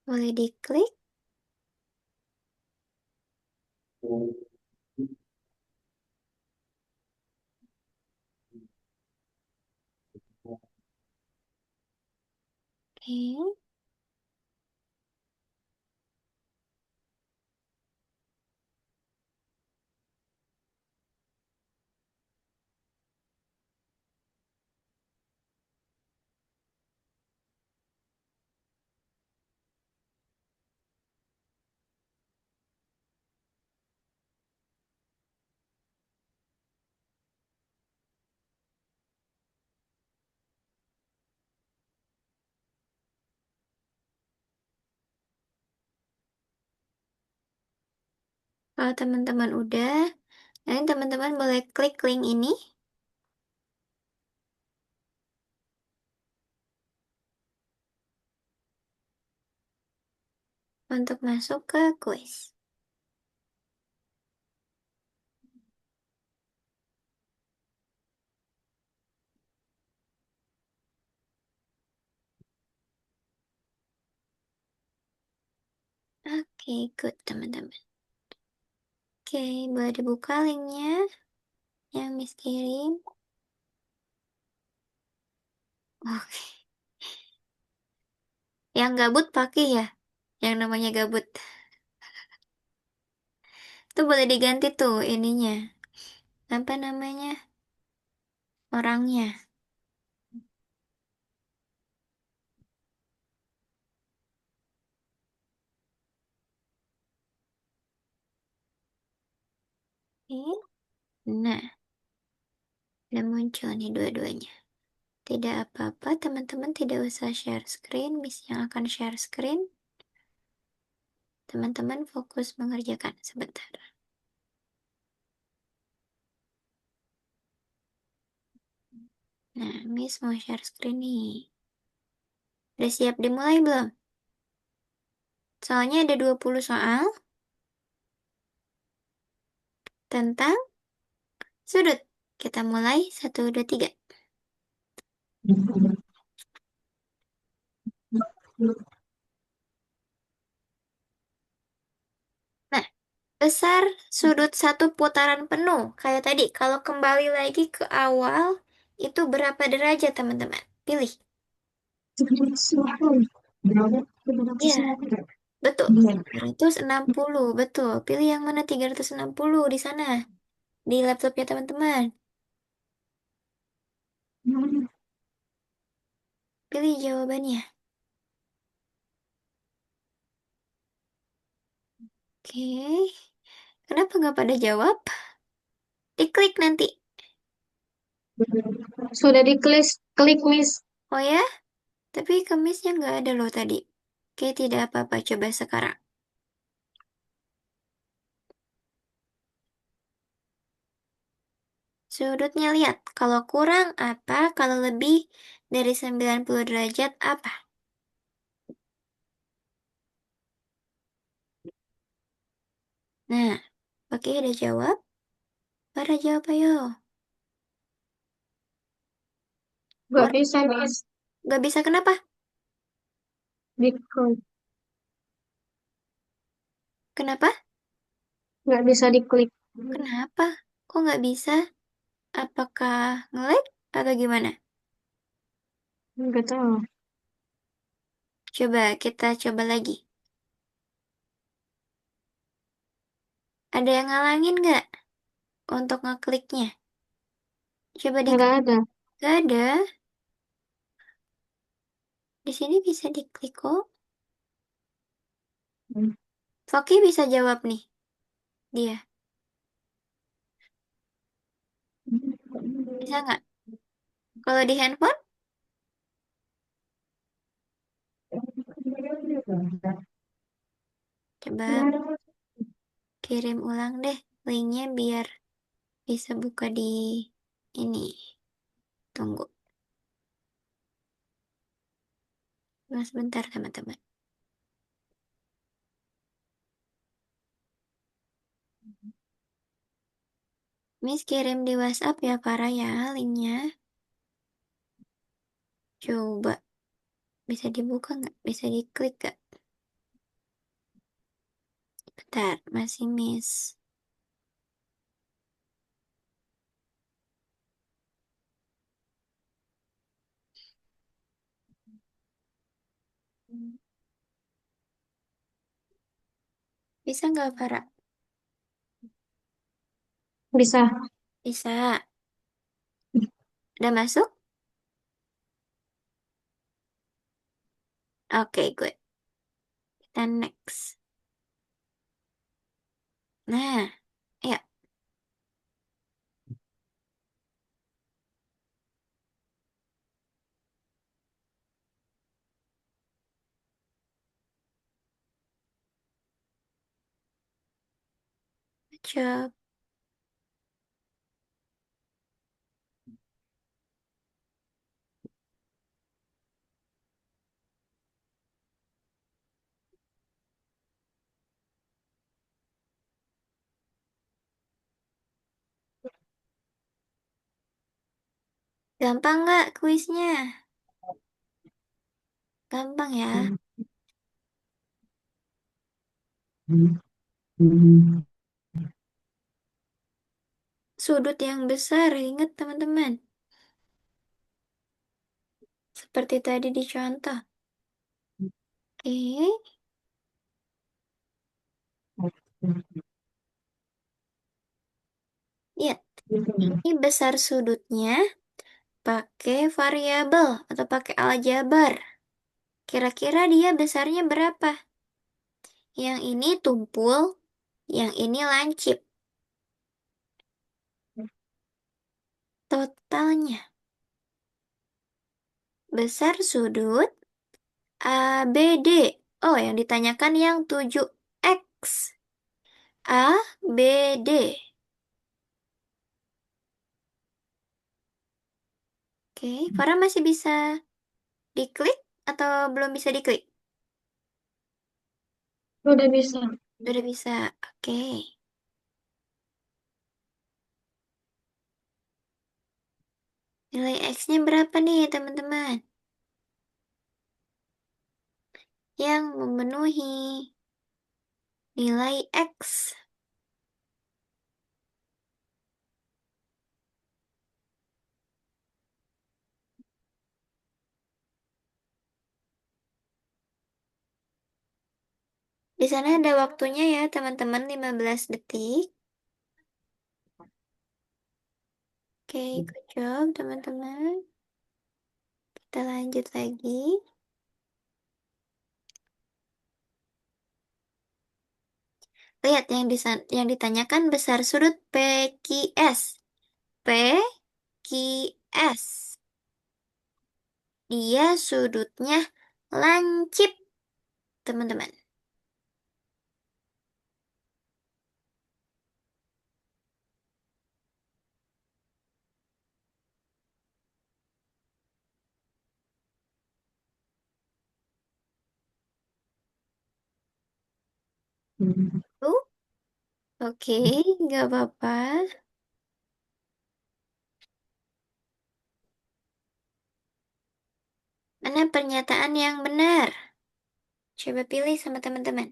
Boleh diklik. Oke. Kalau teman-teman udah, nanti teman-teman boleh klik link ini untuk masuk ke kuis. Oke, good teman-teman. Oke, boleh dibuka linknya yang Miss kirim. Oke. Yang gabut pakai ya, yang namanya gabut. Itu boleh diganti tuh ininya. Apa namanya? Orangnya. Oke. Nah, udah muncul nih dua-duanya. Tidak apa-apa, teman-teman tidak usah share screen. Miss yang akan share screen. Teman-teman fokus mengerjakan sebentar. Nah, Miss mau share screen nih. Udah siap dimulai belum? Soalnya ada 20 soal tentang sudut. Kita mulai, 1, 2, 3. Nah, besar sudut satu putaran penuh. Kayak tadi, kalau kembali lagi ke awal, itu berapa derajat, teman-teman? Pilih. Iya, betul. 360, betul. Pilih yang mana 360 di sana, di laptopnya teman-teman. Pilih jawabannya. Oke. Kenapa nggak pada jawab? Diklik nanti. Sudah diklik, klik Miss. Oh ya? Tapi kemisnya nggak ada loh tadi. Oke, tidak apa-apa. Coba sekarang. Sudutnya lihat. Kalau kurang apa? Kalau lebih dari 90 derajat apa? Nah, oke udah jawab. Pada jawab ayo. Gak Kurang. bisa Miss. Nggak bisa kenapa? Diklik. Kenapa? Gak bisa diklik. Kenapa? Kok nggak bisa? Apakah nge-lag atau gimana? Gak tahu. Coba kita coba lagi. Ada yang ngalangin nggak untuk ngekliknya? Coba Gak diklik. ada. Nggak ada. Di sini bisa diklik kok. Foki bisa jawab nih. Dia. Bisa nggak? Kalau di handphone, coba kirim ulang deh linknya biar bisa buka di ini. Tunggu. Cuma sebentar teman-teman. Miss kirim di WhatsApp ya Farah ya linknya. Coba. Bisa dibuka nggak? Bisa diklik nggak? Bentar, masih Miss. Bisa nggak Farah? Bisa. Bisa. Udah masuk? Oke, good. Kita next. Nah, ya, good job. Gampang nggak kuisnya? Gampang ya. Sudut yang besar, ingat teman-teman. Seperti tadi di contoh. Oke, Lihat, ini besar sudutnya pakai variabel atau pakai aljabar. Kira-kira dia besarnya berapa? Yang ini tumpul, yang ini lancip. Totalnya. Besar sudut ABD. Oh, yang ditanyakan yang 7X. ABD. Oke, Farah masih bisa diklik atau belum bisa diklik? Udah bisa. Sudah bisa. Oke. Nilai X-nya berapa nih, teman-teman? Yang memenuhi nilai X. Di sana ada waktunya ya, teman-teman, 15 detik. Oke, good job, teman-teman. Kita lanjut lagi. Lihat yang ditanyakan besar sudut PQS. PQS. Dia sudutnya lancip, teman-teman. Tuh, oke, nggak apa-apa. Mana pernyataan yang benar? Coba pilih sama teman-teman.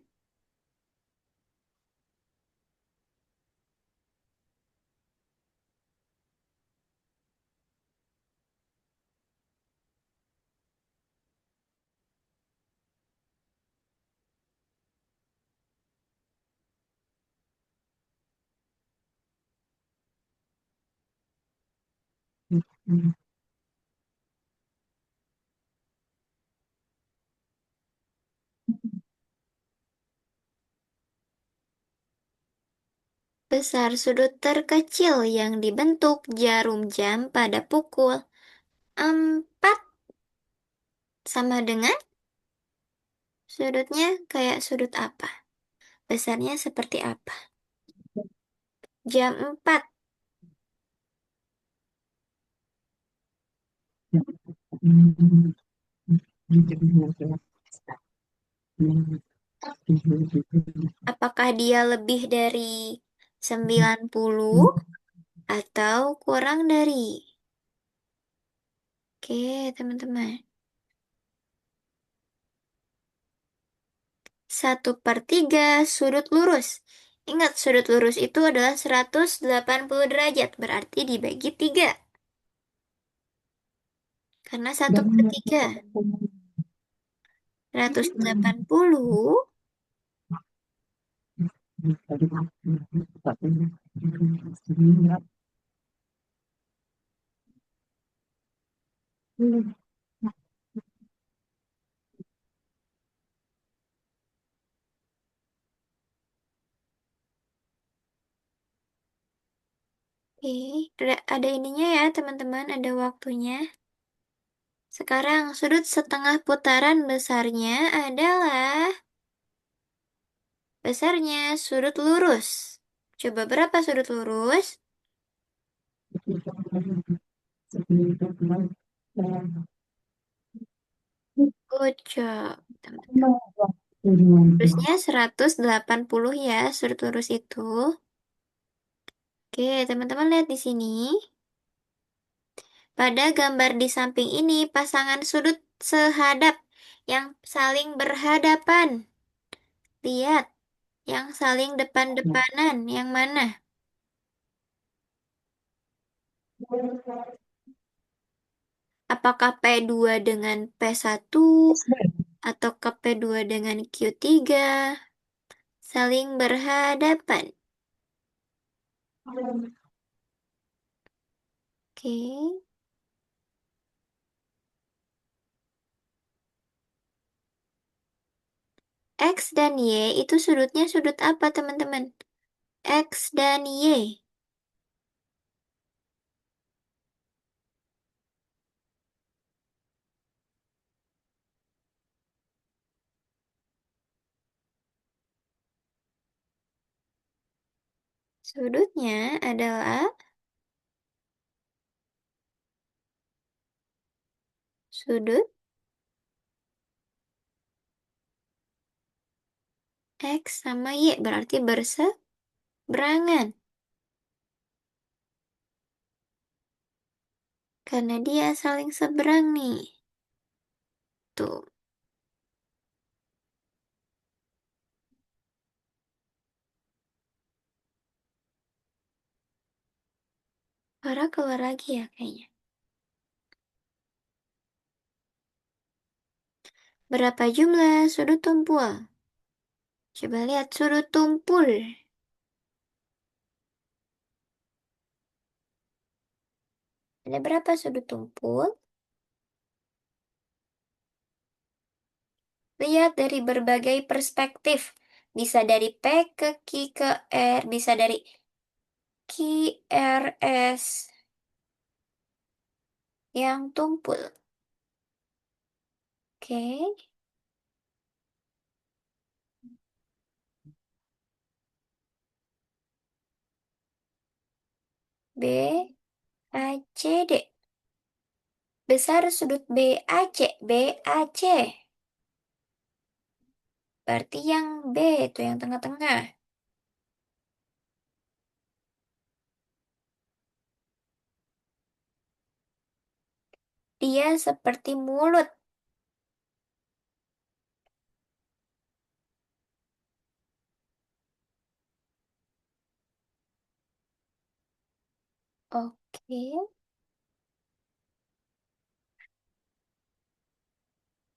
Besar sudut terkecil yang dibentuk jarum jam pada pukul 4 sama dengan sudutnya kayak sudut apa? Besarnya seperti apa? Jam 4. Apakah dia lebih dari 90 atau kurang dari? Oke, teman-teman. 1/3 sudut lurus. Ingat, sudut lurus itu adalah 180 derajat, berarti dibagi 3. Karena 1/3. 180 ada ininya ya teman-teman, ada waktunya. Sekarang sudut setengah putaran besarnya adalah besarnya sudut lurus. Coba berapa sudut lurus? Good job, teman-teman. Lurusnya 180 ya, sudut lurus itu. Oke, teman-teman lihat di sini. Pada gambar di samping ini, pasangan sudut sehadap yang saling berhadapan. Lihat, yang saling depan-depanan, yang mana? Apakah P2 dengan P1 atau ke P2 dengan Q3? Saling berhadapan. Oke. X dan Y itu sudutnya sudut apa, teman-teman? X dan Y. Sudutnya adalah sudut X sama Y, berarti berseberangan. Karena dia saling seberang nih. Tuh. Farah keluar lagi ya kayaknya. Berapa jumlah sudut tumpul? Coba lihat sudut tumpul. Ada berapa sudut tumpul? Lihat dari berbagai perspektif. Bisa dari P ke Q ke R, bisa dari Q, R, S yang tumpul. Oke. B, A, C, D. Besar sudut BAC, BAC. Berarti yang B itu yang tengah-tengah. Dia seperti mulut. Oke.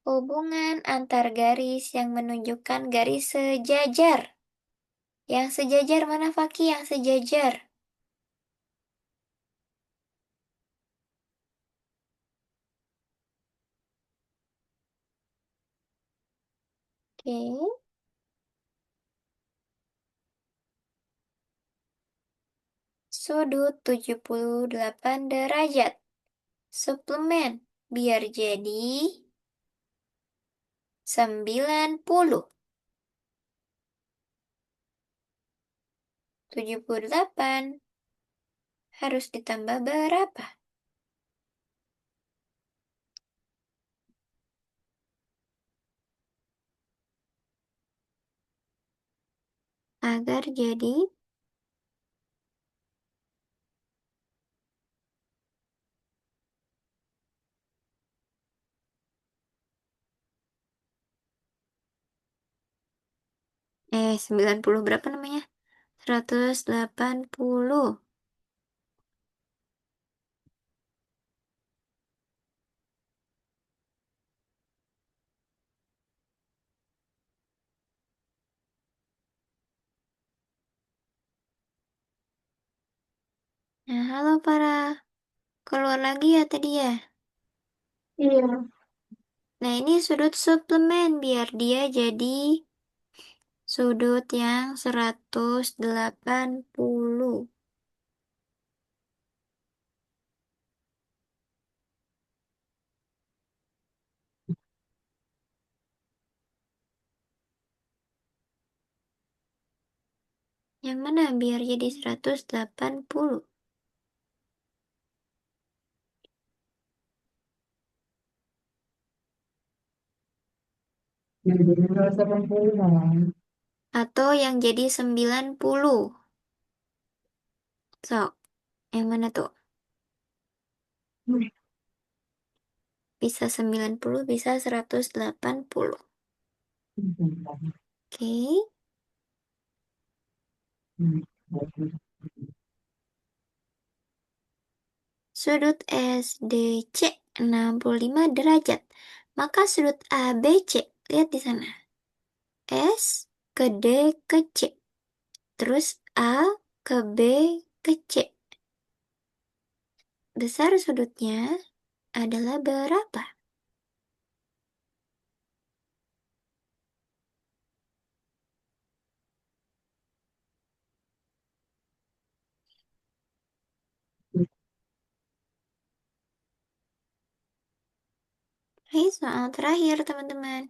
Hubungan antar garis yang menunjukkan garis sejajar. Yang sejajar mana, Faki? Yang sejajar. Oke. Sudut 78 derajat. Suplemen. Biar jadi 90. 78 harus ditambah berapa? Agar jadi 90 berapa namanya? 180. Nah, halo para. Keluar lagi ya tadi ya. Iya. Nah, ini sudut suplemen biar dia jadi sudut yang 180. Yang mana biar jadi 180? Atau yang jadi 90? So, yang mana tuh? Bisa 90, bisa 180. Oke. Sudut SDC 65 derajat. Maka sudut ABC, lihat di sana. S ke D ke C. Terus A ke B ke C. besar sudutnya adalah berapa? Hai, soal terakhir, teman-teman.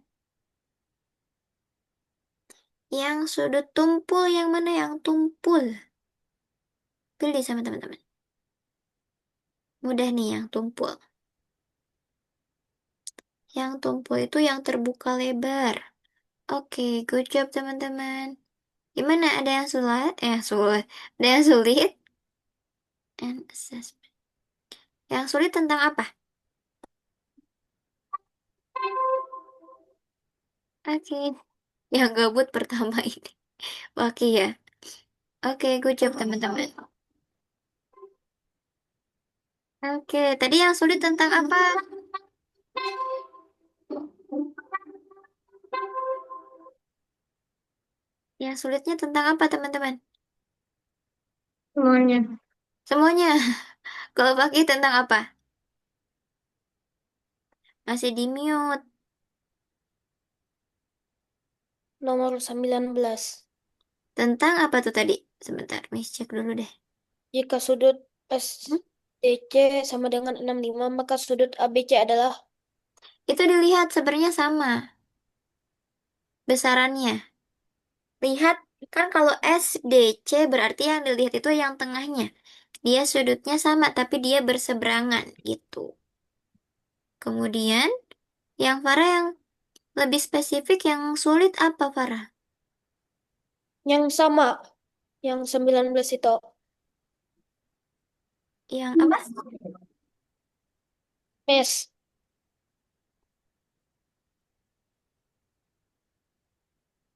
Yang sudut tumpul yang mana yang tumpul? Pilih sama teman-teman. Mudah nih yang tumpul. Yang tumpul itu yang terbuka lebar. Oke, good job teman-teman. Gimana? Ada yang sulit? Sulit. Ada yang sulit? And assessment. Yang sulit tentang apa? Oke, yang gabut pertama ini. Oke ya. Oke, good job teman-teman. Oke, tadi yang sulit tentang apa? Yang sulitnya tentang apa teman-teman? Semuanya. Semuanya. Kalau pakai tentang apa? Masih di mute. Nomor 19. Tentang apa tuh tadi? Sebentar, Miss cek dulu deh. Jika sudut Hmm? SDC sama dengan 65, maka sudut ABC adalah Itu dilihat sebenarnya sama besarannya. Lihat, kan kalau SDC berarti yang dilihat itu yang tengahnya. Dia sudutnya sama, tapi dia berseberangan gitu. Kemudian, yang Farah yang lebih spesifik, yang sulit apa Farah? yang sama, yang 19 itu. Yang apa? S.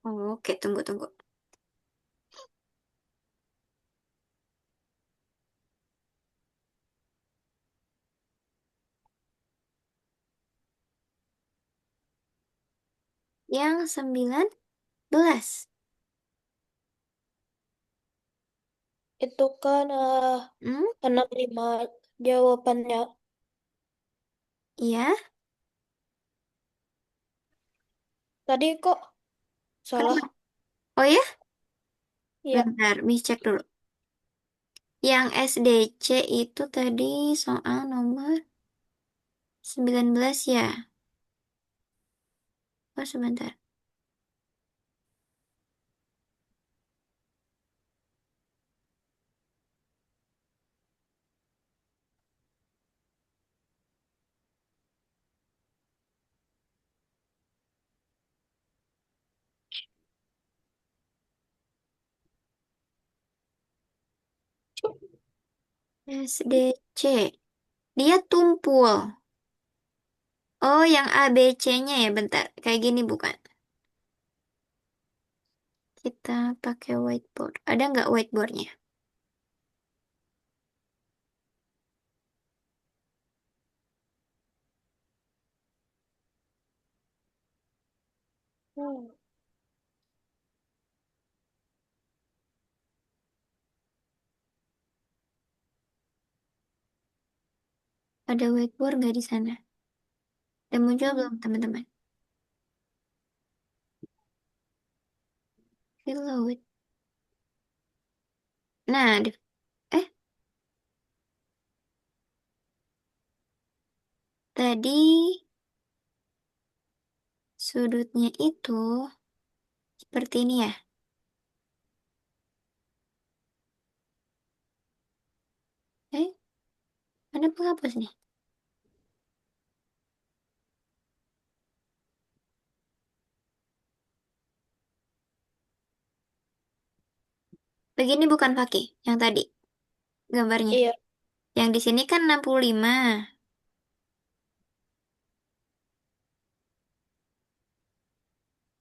Oh, oke, tunggu. Yang 19. Itu kan Hmm? 65 jawabannya. Iya? Tadi kok salah? Kenapa? Oh ya? Iya, Bentar, Miss cek dulu. Yang SDC itu tadi soal nomor 19 ya? Oh, sebentar. SDC. Dia tumpul. Oh, yang ABC-nya ya, bentar. Kayak gini bukan? Kita pakai whiteboard. Ada nggak whiteboardnya? hmm. Ada whiteboard nggak di sana? Udah muncul belum, teman-teman? Below it. Nah, eh, tadi sudutnya itu seperti ini ya. Eh, ada penghapus nih. Begini bukan pakai yang tadi gambarnya. Iya, Yang di sini kan 65.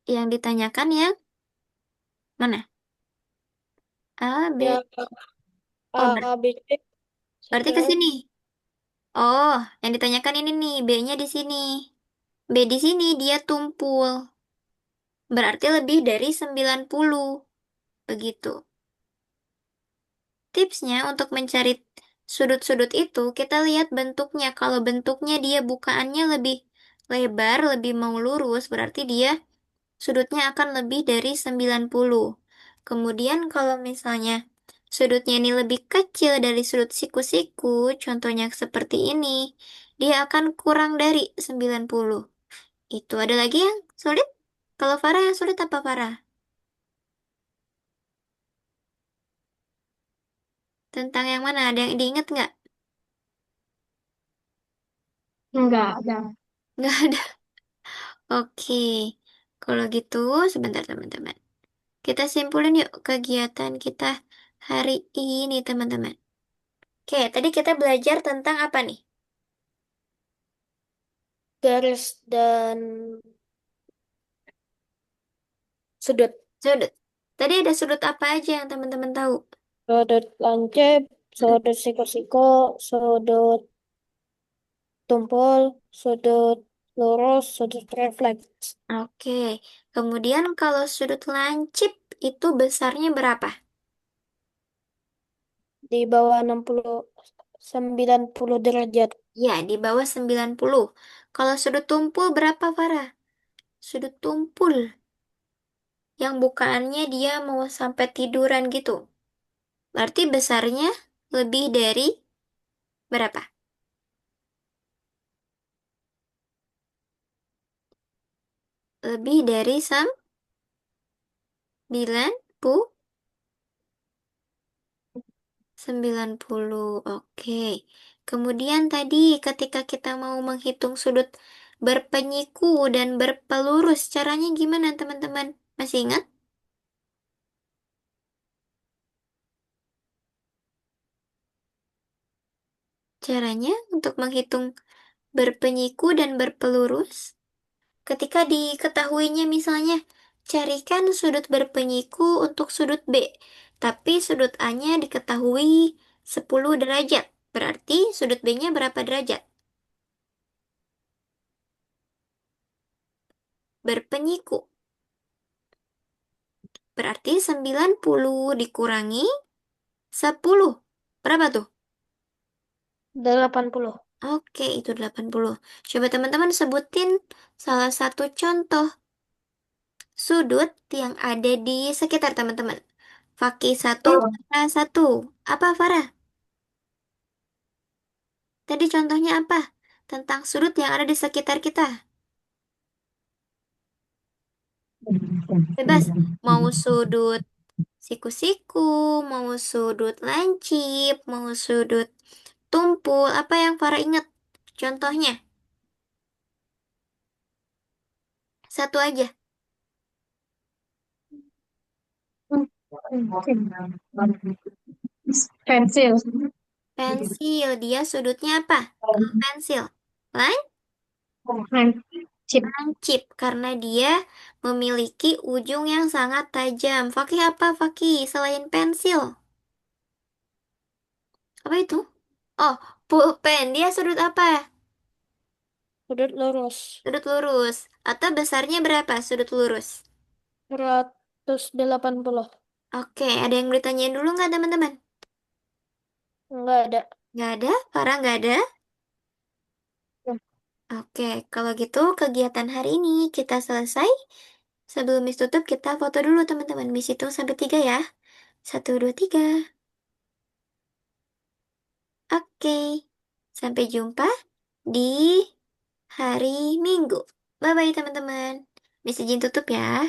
Yang ditanyakan yang mana? A, B. ya Oh, A, B, C berarti ke sama sini. Oh, yang ditanyakan ini nih, B-nya di sini. B di sini dia tumpul. Berarti lebih dari 90. Begitu. Tipsnya untuk mencari sudut-sudut itu kita lihat bentuknya. Kalau bentuknya dia bukaannya lebih lebar, lebih mau lurus, berarti dia sudutnya akan lebih dari 90. Kemudian kalau misalnya sudutnya ini lebih kecil dari sudut siku-siku, contohnya seperti ini, dia akan kurang dari 90. Itu ada lagi yang sulit? Kalau Farah yang sulit apa Farah? Tentang yang mana? Ada yang diingat nggak? Enggak ada. Nggak ada. Oke. Kalau gitu, sebentar teman-teman. Kita simpulin yuk kegiatan kita hari ini teman-teman. Oke, tadi kita belajar tentang apa nih? Garis dan sudut. Sudut. Tadi ada sudut apa aja yang teman-teman tahu? Sudut lancip, sudut siku-siku, sudut tumpul, sudut lurus, sudut refleks. Oke. Kemudian kalau sudut lancip itu besarnya berapa? Di bawah 90 derajat. Ya, di bawah 90. Kalau sudut tumpul berapa, Farah? Sudut tumpul. Yang bukaannya dia mau sampai tiduran gitu. Berarti besarnya lebih dari berapa? Lebih dari 90. Oke. Kemudian tadi ketika kita mau menghitung sudut berpenyiku dan berpelurus, caranya gimana teman-teman? Masih ingat? Caranya untuk menghitung berpenyiku dan berpelurus? Ketika diketahuinya misalnya, carikan sudut berpenyiku untuk sudut B, tapi sudut A-nya diketahui 10 derajat. Berarti sudut B-nya berapa derajat? Berpenyiku. Berarti 90 dikurangi 10. Berapa tuh? 80. Oke, itu 80. Coba teman-teman sebutin salah satu contoh sudut yang ada di sekitar teman-teman. Fakih satu, Farah satu. Apa, Farah? Tadi contohnya apa? Tentang sudut yang ada di sekitar kita. Bebas. Mau sudut siku-siku, mau sudut lancip, mau sudut tumpul. Apa yang Farah ingat? Contohnya, satu aja. Pensil. Pensil. Dia sudutnya apa? Kalau pensil. Chip. Lancip. Karena dia memiliki ujung yang sangat tajam. Fakih apa, Fakih? Selain pensil. Apa itu? Oh, pulpen. Dia sudut apa? Sudut lurus. Sudut lurus. Atau besarnya berapa sudut lurus? 180. Oke, ada yang mau ditanyain dulu nggak teman-teman? Enggak ada. Nggak ada? Farah nggak ada? Oke, kalau gitu kegiatan hari ini kita selesai. Sebelum Miss tutup, kita foto dulu teman-teman. Miss hitung sampai 3 ya. Satu, dua, tiga. Oke, sampai jumpa di hari Minggu. Bye-bye teman-teman. Miss izin tutup ya.